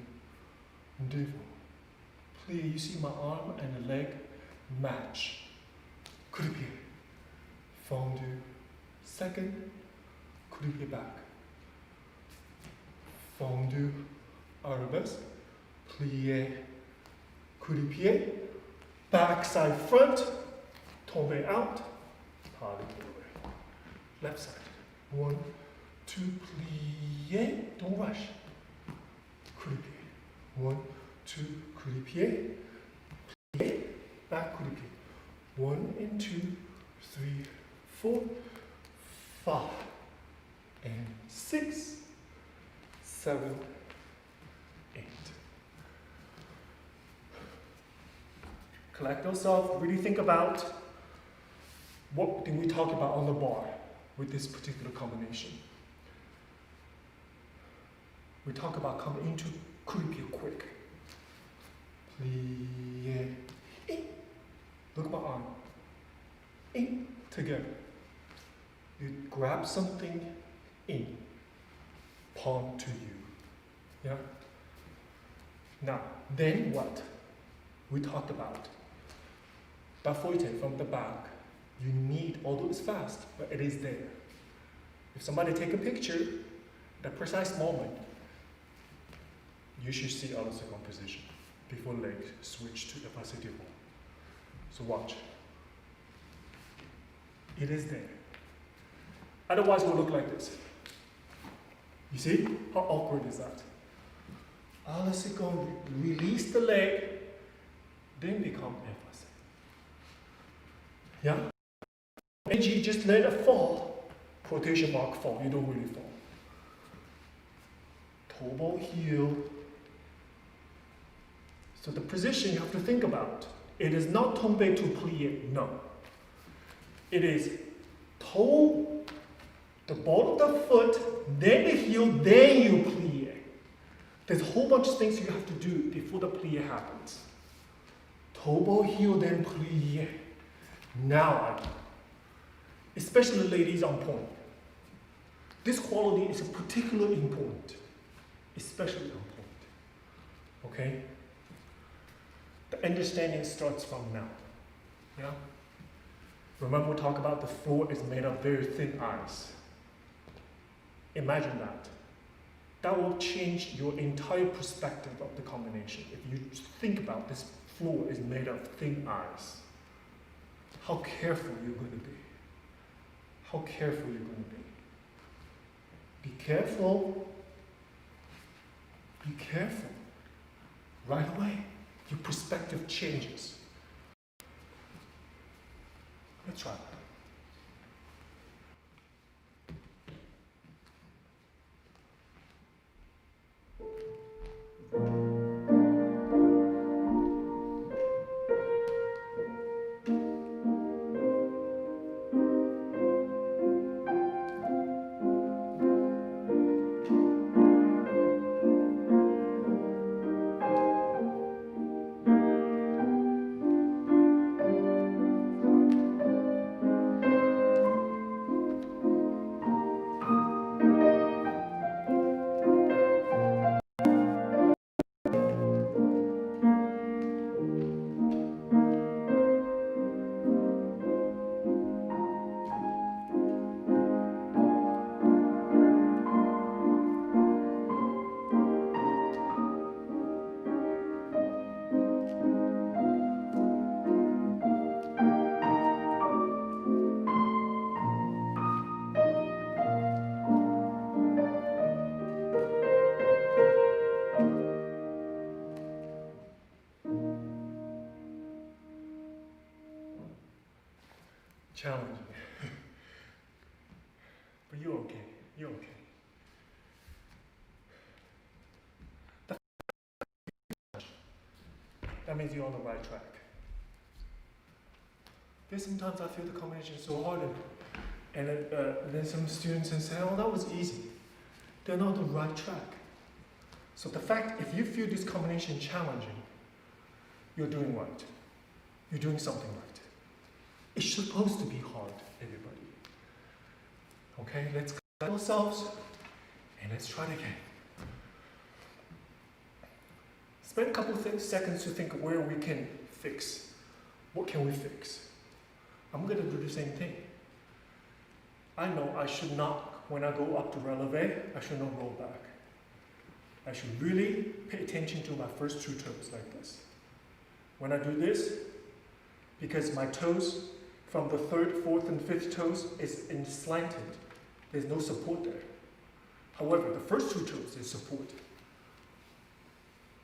Please, you see my arm and the leg match. Coup de pied. Fondu. Second, coup de pied back. Fondu, arabesque, plié, coup de pied, backside front, tombe out, pas away. Left side, 1, 2, plié, don't rush. Coup de pied, 1, 2, coup de pied, plié, back coup de pied. 1 and 2, 3, 4, 5, and 6, 7, 8. Collect yourself, really think about what did we talk about on the bar with this particular combination. We talk about coming into coup de pied quick. Plié, in. Look at my arm. In, together. You grab something in, palm to you. Yeah? Now, then what? We talked about Bafoite from the back. You need, although it's fast, but it is there. If somebody take a picture, the precise moment, you should see out of second position before leg switch to the positive one. So watch. It is there. Otherwise, it will look like this. You see? How awkward is that? A la seconde, release the leg, then become emphasis. Yeah? And you just let it fall, quotation mark fall, you don't really fall. Tobo heel. So the position you have to think about, it is not tombe to plie, no. It is toe, the ball of the foot, then the heel, then you plie. There's a whole bunch of things you have to do before the plie happens. Tobo heel, then plie. Now, especially ladies on point. This quality is particularly important, especially on point. Okay? The understanding starts from now. Yeah? Remember we talked about the floor is made of very thin ice. Imagine that. That will change your entire perspective of the combination. If you think about this floor is made of thin ice, how careful you're going to be. How careful you're going to be. Be careful. Be careful. Right away, your perspective changes. Let's try that. challenging. But you're okay. You're okay. That means you're on the right track. There's sometimes I feel the combination is so hard, and then some students say, "Oh, that was easy." They're not on the right track. So the fact, if you feel this combination challenging, you're doing right. You're doing something right. It's supposed to be hard, everybody. Okay, let's cut ourselves and let's try it again. Spend a couple of seconds to think where we can fix. What can we fix? I'm going to do the same thing. I know I should not, when I go up to releve, I should not roll back. I should really pay attention to my first two toes like this. When I do this, because my toes from the third, fourth, and fifth toes is slanted, there's no support there. However, the first two toes is support.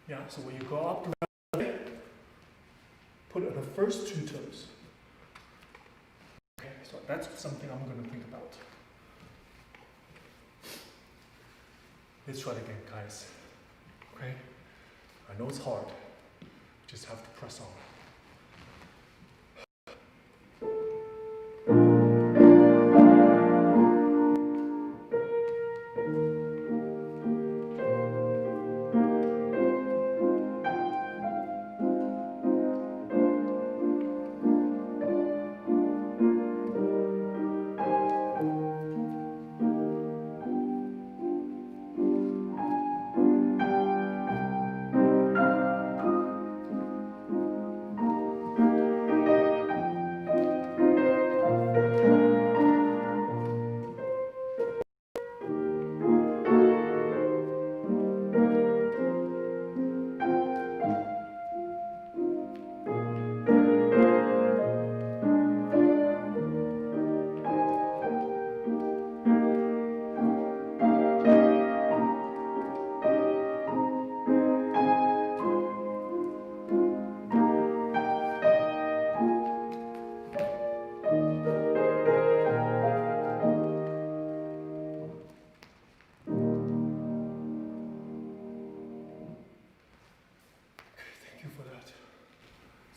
Yeah, so when you go up to releve, put on the first two toes. Okay, so that's something I'm going to think about. Let's try it again, guys. Okay? I know it's hard. Just have to press on.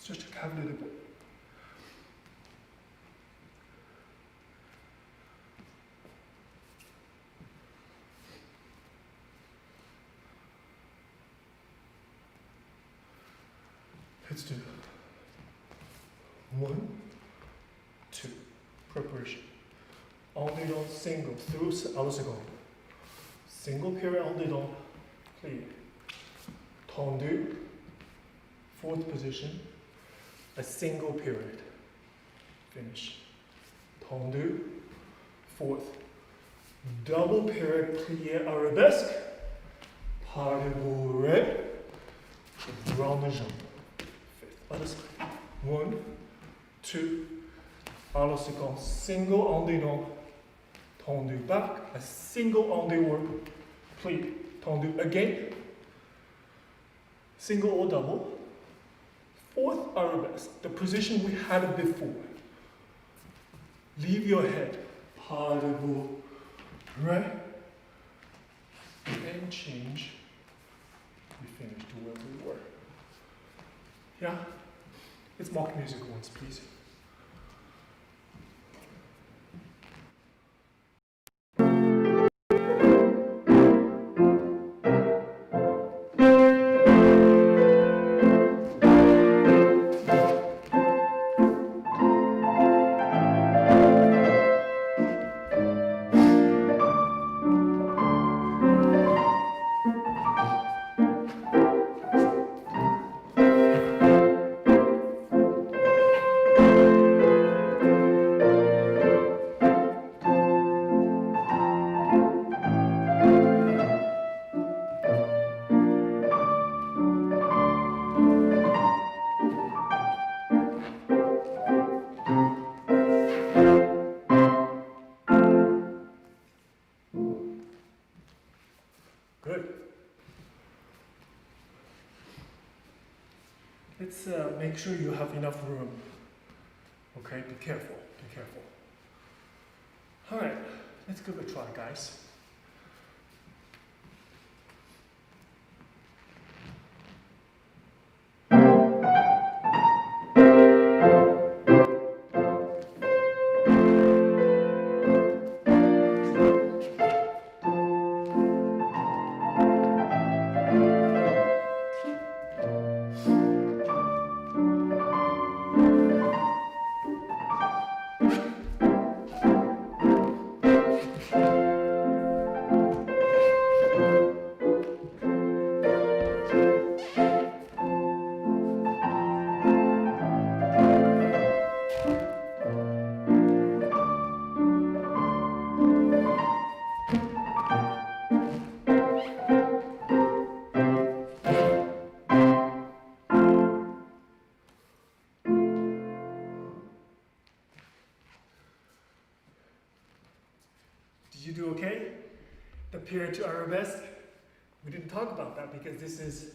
Just to have a little bit. Let's do 1, 2. Preparation. En dedans, single through à la seconde. Single period en dedans, clear. Tendu, fourth position. A single period. Finish. Tendu, fourth. Double period, plié arabesque. Pas de bourrée. Round the jump. Fifth. Other side. 1, 2. À la seconde. Single en dedans. Tendu back. A single en dehors. Plie. Tendu again. Single or double. Fourth arabesque, the position we had before. Leave your head. Pas debout. Right? And change. We finish to where we were. Yeah? Let's mock music once, please. Good. Let's make sure you have enough room Okay, be careful, be careful. All right, let's give it a try, guys. Did you do okay? The period to arabesque? We didn't talk about that because this is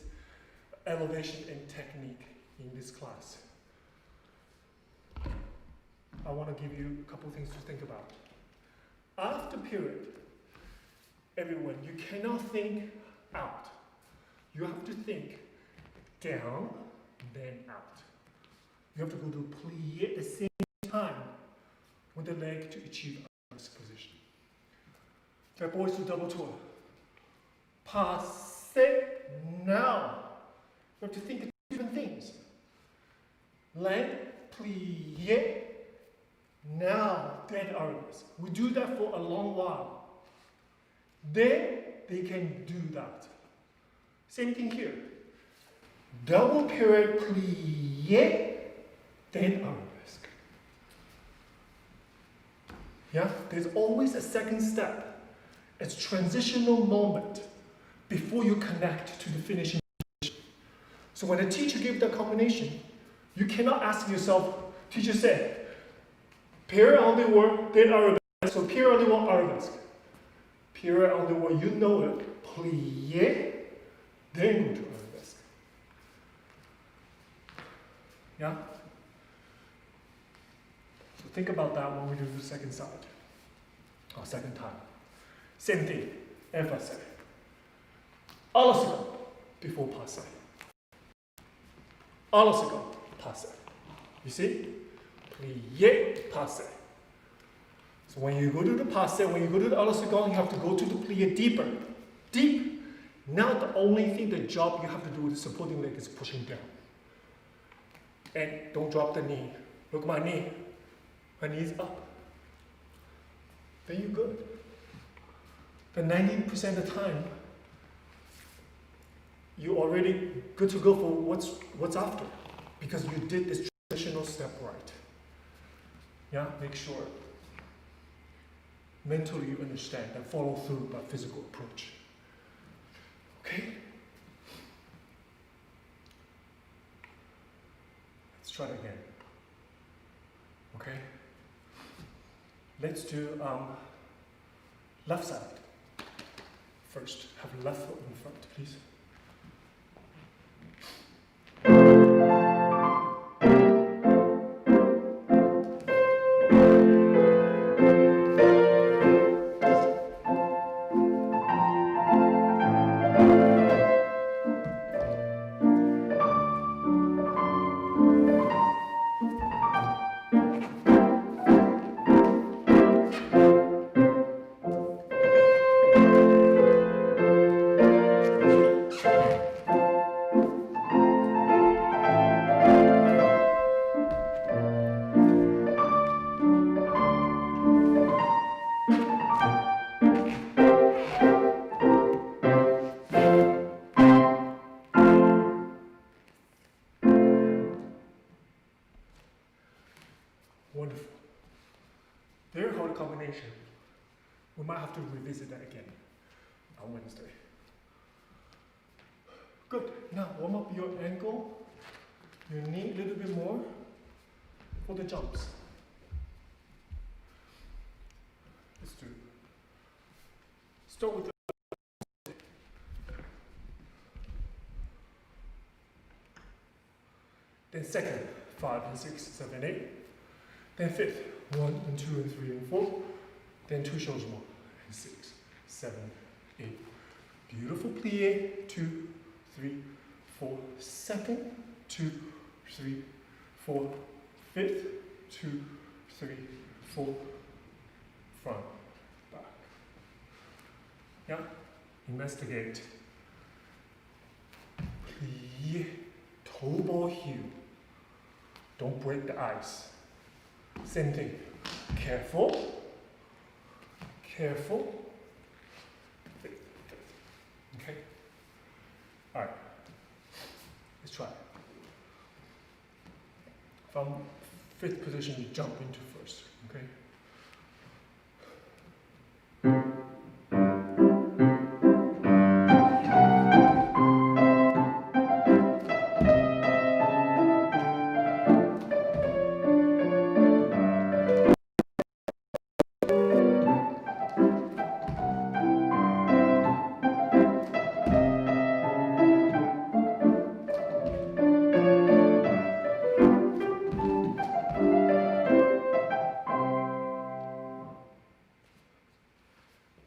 elevation and technique in this class. I want to give you a couple things to think about. After period, everyone, you cannot think out. You have to think down, then out. You have to go to plie at the same time with the leg to achieve arabesque position. Okay, boys do double tour. Passe now. You have to think of different things. Length, plie, now, then arabesque. We do that for a long while. Then they can do that. Same thing here. Double period, plie, then arabesque. Yeah, there's always a second step. It's a transitional moment before you connect to the finishing position. So when a teacher gives that combination, you cannot ask yourself, teacher said, period on the word, then arabesque. So period on the word, arabesque. Period on the word, you know it, plie, then go to arabesque. Yeah? So think about that when we do the second side, or second time. Same thing, emphasis. À la seconde, before passe. À la seconde, passe. You see? Plie, passe. So when you go to the passe, when you go to the à la seconde, you have to go to the plie deeper. Deep. Now the only thing, the job you have to do with the supporting leg is pushing down. And don't drop the knee. Look at my knee. My knee's up. Then you're good. But 90% of the time, you're already good to go for what's after, because you did this traditional step right. Yeah, make sure mentally you understand and follow through by physical approach. Okay? Let's try it again. Okay? Let's do left side. First, have left foot in front, please. Wonderful. Very hard combination. We might have to revisit that again on Wednesday. Good. Now warm up your ankle, your knee a little bit more for the jumps. Let's do. Start with the then second, 5 and 6, 7, 8. then fifth. 1 and 2 and 3 and 4. Then 2 shoulders more. And 6, 7, 8. Beautiful plie. 2, 3, 4. Second. 2, 3, 4. Fifth. 2, 3, 4. Front. Back. Yeah. Investigate. Plie. Toe ball heel. Don't break the ice. Same thing. Careful. Careful. Okay? Alright. Let's try. From fifth position, you jump into first. Okay?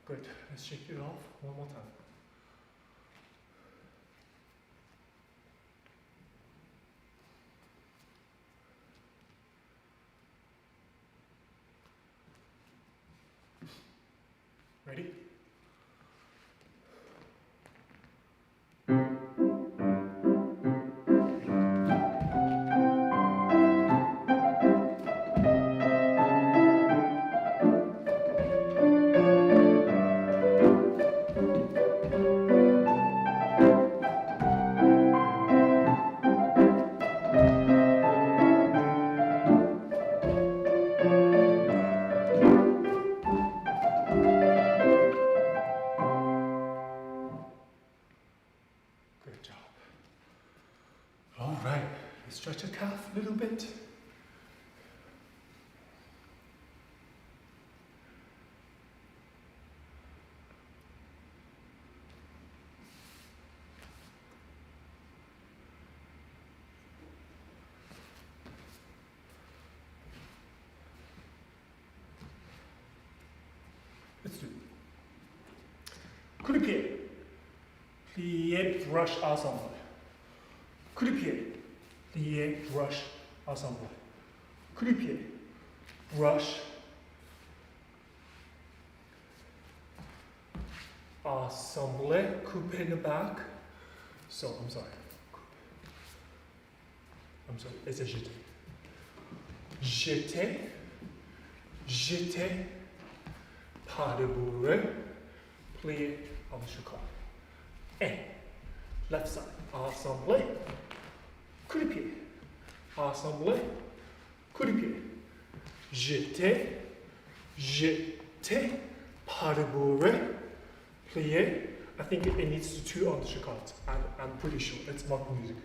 Good. Let's shake it off one more time. Ready? Good job. All right, let's stretch the calf a little bit. Let's do it. Coup de pied. Plié, brush, ensemble. Coup de pied. Plié, brush, ensemble. Coup de pied. Brush. Ensemble. Coupe in the back. So, I'm sorry. I'm sorry. It's a jeté. Jeté. Jeté. Pas de bourre. Plié, entrecroît. Et left side, ensemble, coup de pied, ensemble, coup de pied, jeter, jeter, pas de bourre, plier. I think it needs 2 on the chicot. I'm pretty sure. Let's mark the music.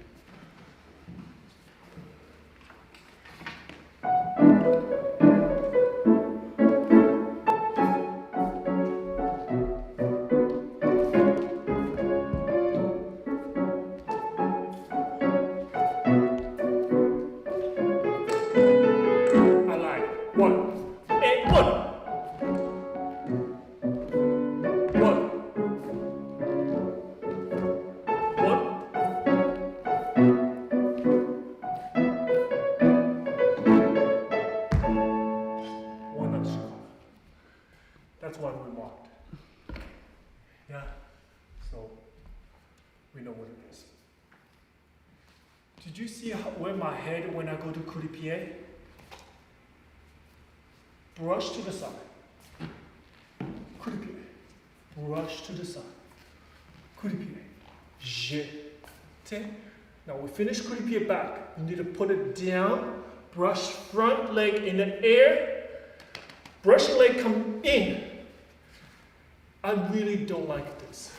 That's one we marked. Yeah, so we know what it is. Did you see where my head when I go to coup de pied? Brush to the side. Coup de pied. Brush to the side. Coup de pied. Jeté. Now we finish coup de pied back. You need to put it down. Brush front leg in the air. Brush leg come in. I really don't like this.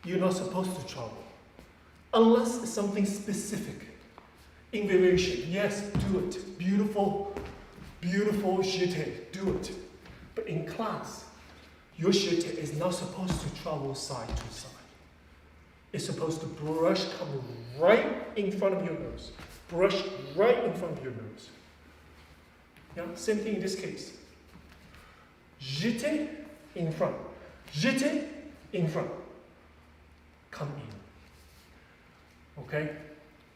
You're not supposed to travel. Unless it's something specific. In variation, yes, do it. Beautiful, beautiful jeté, do it. But in class, your jeté is not supposed to travel side to side. It's supposed to brush, come right in front of your nose. Brush right in front of your nose. Yeah, same thing in this case. Jeter in front. Jeter in front. Come in. Okay?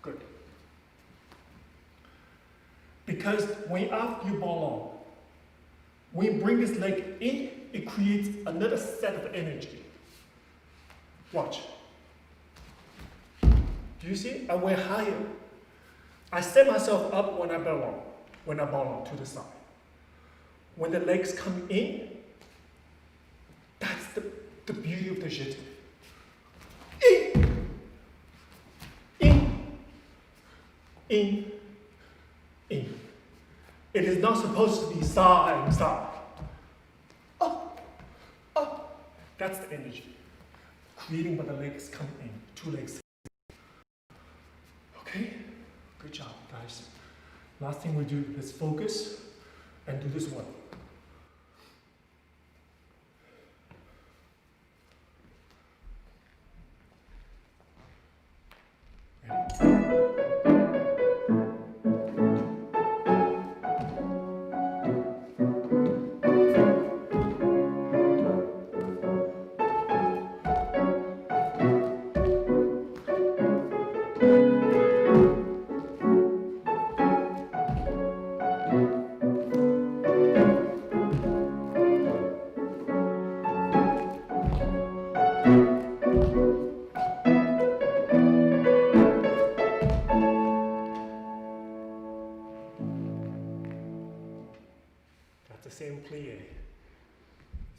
Good. Because when after you ball on, when you bring this leg in, it creates another set of energy. Watch. Do you see? I went higher. I set myself up when I ball on to the side. When the legs come in, that's the beauty of the jeté. In. It is not supposed to be side. Up. That's the energy. Creating when the legs come in, 2 legs. Okay? Good job, guys. Last thing we do is focus and do this one.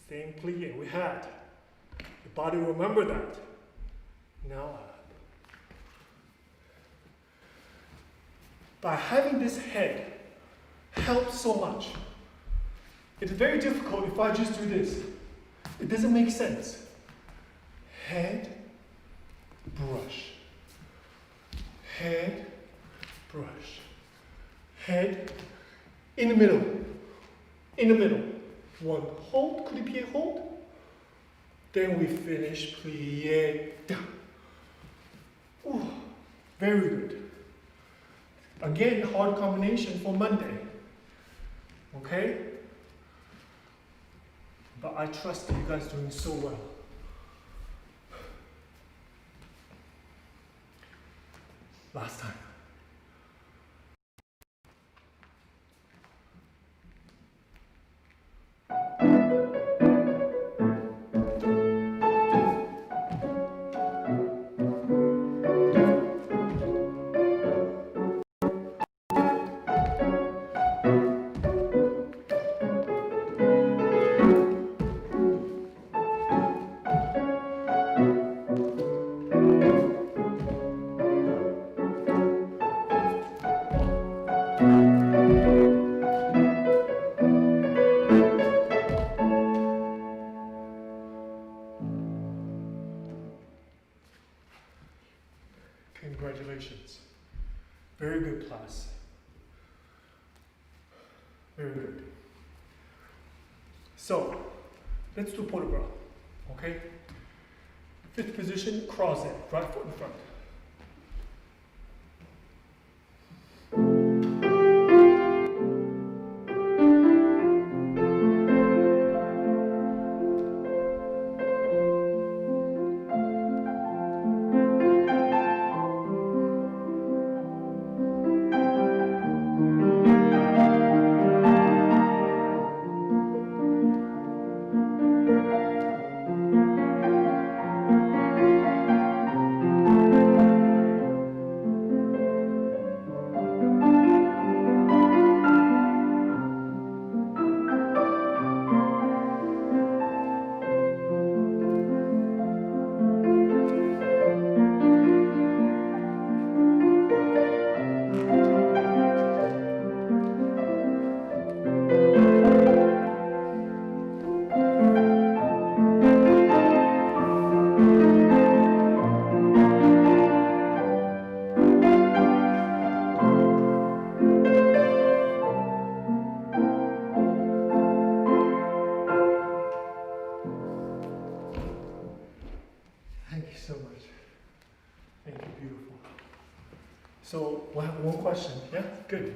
Same plie we had. The body remember that. Now, by having this head helps so much. It's very difficult if I just do this. It doesn't make sense. Head, brush. Head, brush. Head, in the middle. In the middle. One hold, coup de pied hold. Then we finish plie down. Ooh, very good. Again, hard combination for Monday. Okay? But I trust that you guys are doing so well. Last time. Congratulations. Very good class. Very good. So, let's do port de bras, okay? 5th position, cross it, right foot in front. Thank you so much. Thank you, beautiful. So, we'll have one question. Yeah, good.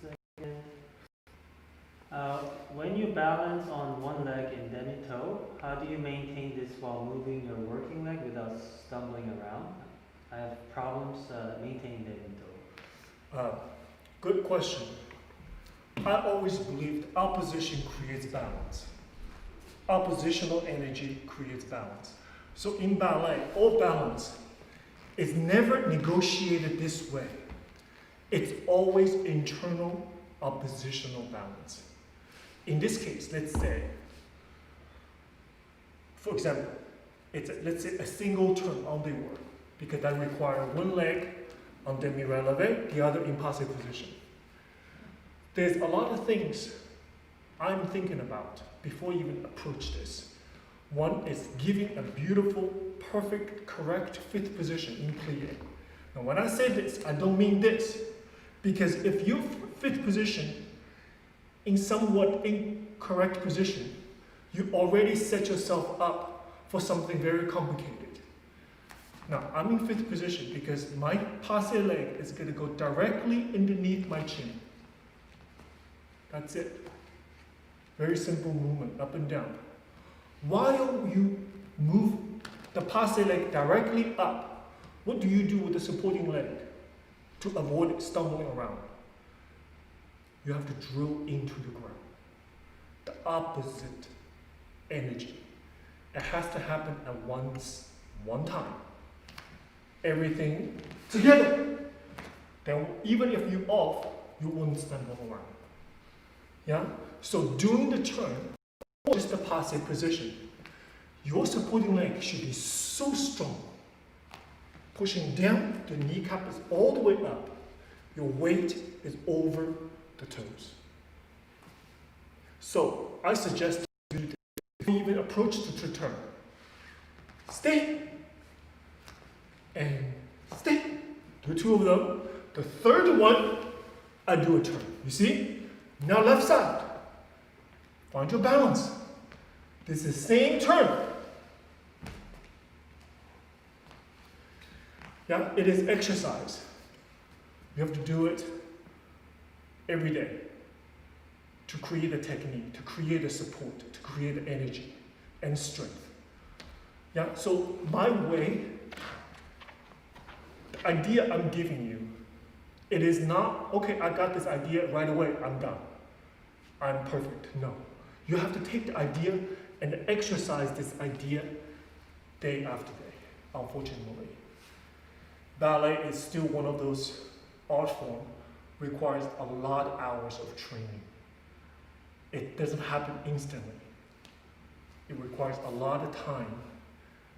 Second. when you balance on one leg in demi-toe, how do you maintain this while moving your working leg without stumbling around? I have problems maintaining demi-toe. Good question. I always believed opposition creates balance. Oppositional energy creates balance. So in ballet, all balance is never negotiated this way. It's always internal oppositional balance. In this case, let's say, for example, let's say a single turn on the work, because that requires one leg on demi-releve, the other in passe position. There's a lot of things I'm thinking about before you even approach this. One is giving a beautiful, perfect, correct fifth position in plie. Now when I say this, I don't mean this, because if you fifth position in somewhat incorrect position, you already set yourself up for something very complicated. Now, I'm in fifth position because my passe leg is going to go directly underneath my chin. That's it. Very simple movement, up and down. While you move the passe leg directly up, what do you do with the supporting leg to avoid stumbling around? You have to drill into the ground. The opposite energy. It has to happen at one time. Everything together. Then even if you're off, you won't stumble around. Yeah? So doing the turn, just the passe position, your supporting leg should be so strong. Pushing down, the kneecap is all the way up. Your weight is over the toes. So I suggest you do this. If you even approach the turn, stay and stay. Do two of them. The third one, I do a turn. You see? Now left side. Find your balance. This is the same turn. Yeah, it is exercise. You have to do it every day to create a technique, to create a support, to create energy and strength. Yeah, so my way, the idea I'm giving you, it is not, okay, I got this idea right away, I'm done. I'm perfect. No. You have to take the idea and exercise this idea day after day, unfortunately. Ballet is still one of those art forms requires a lot of hours of training. It doesn't happen instantly. It requires a lot of time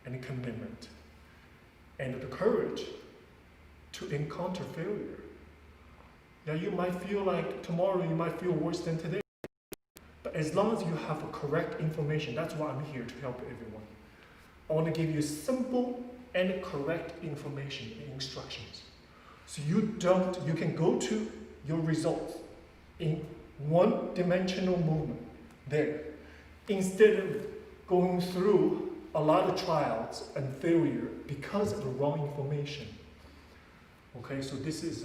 and commitment and the courage to encounter failure. Now you might feel like tomorrow you might feel worse than today. But as long as you have a correct information, that's why I'm here to help everyone. I want to give you simple and correct information and instructions. So you can go to your results in one-dimensional movement there, instead of going through a lot of trials and failure because of the wrong information. Okay, so this is,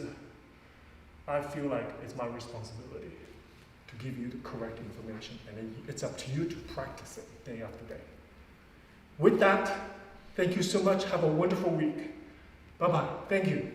I feel like it's my responsibility to give you the correct information, and then it's up to you to practice it day after day. With that, thank you so much. Have a wonderful week. Bye-bye. Thank you.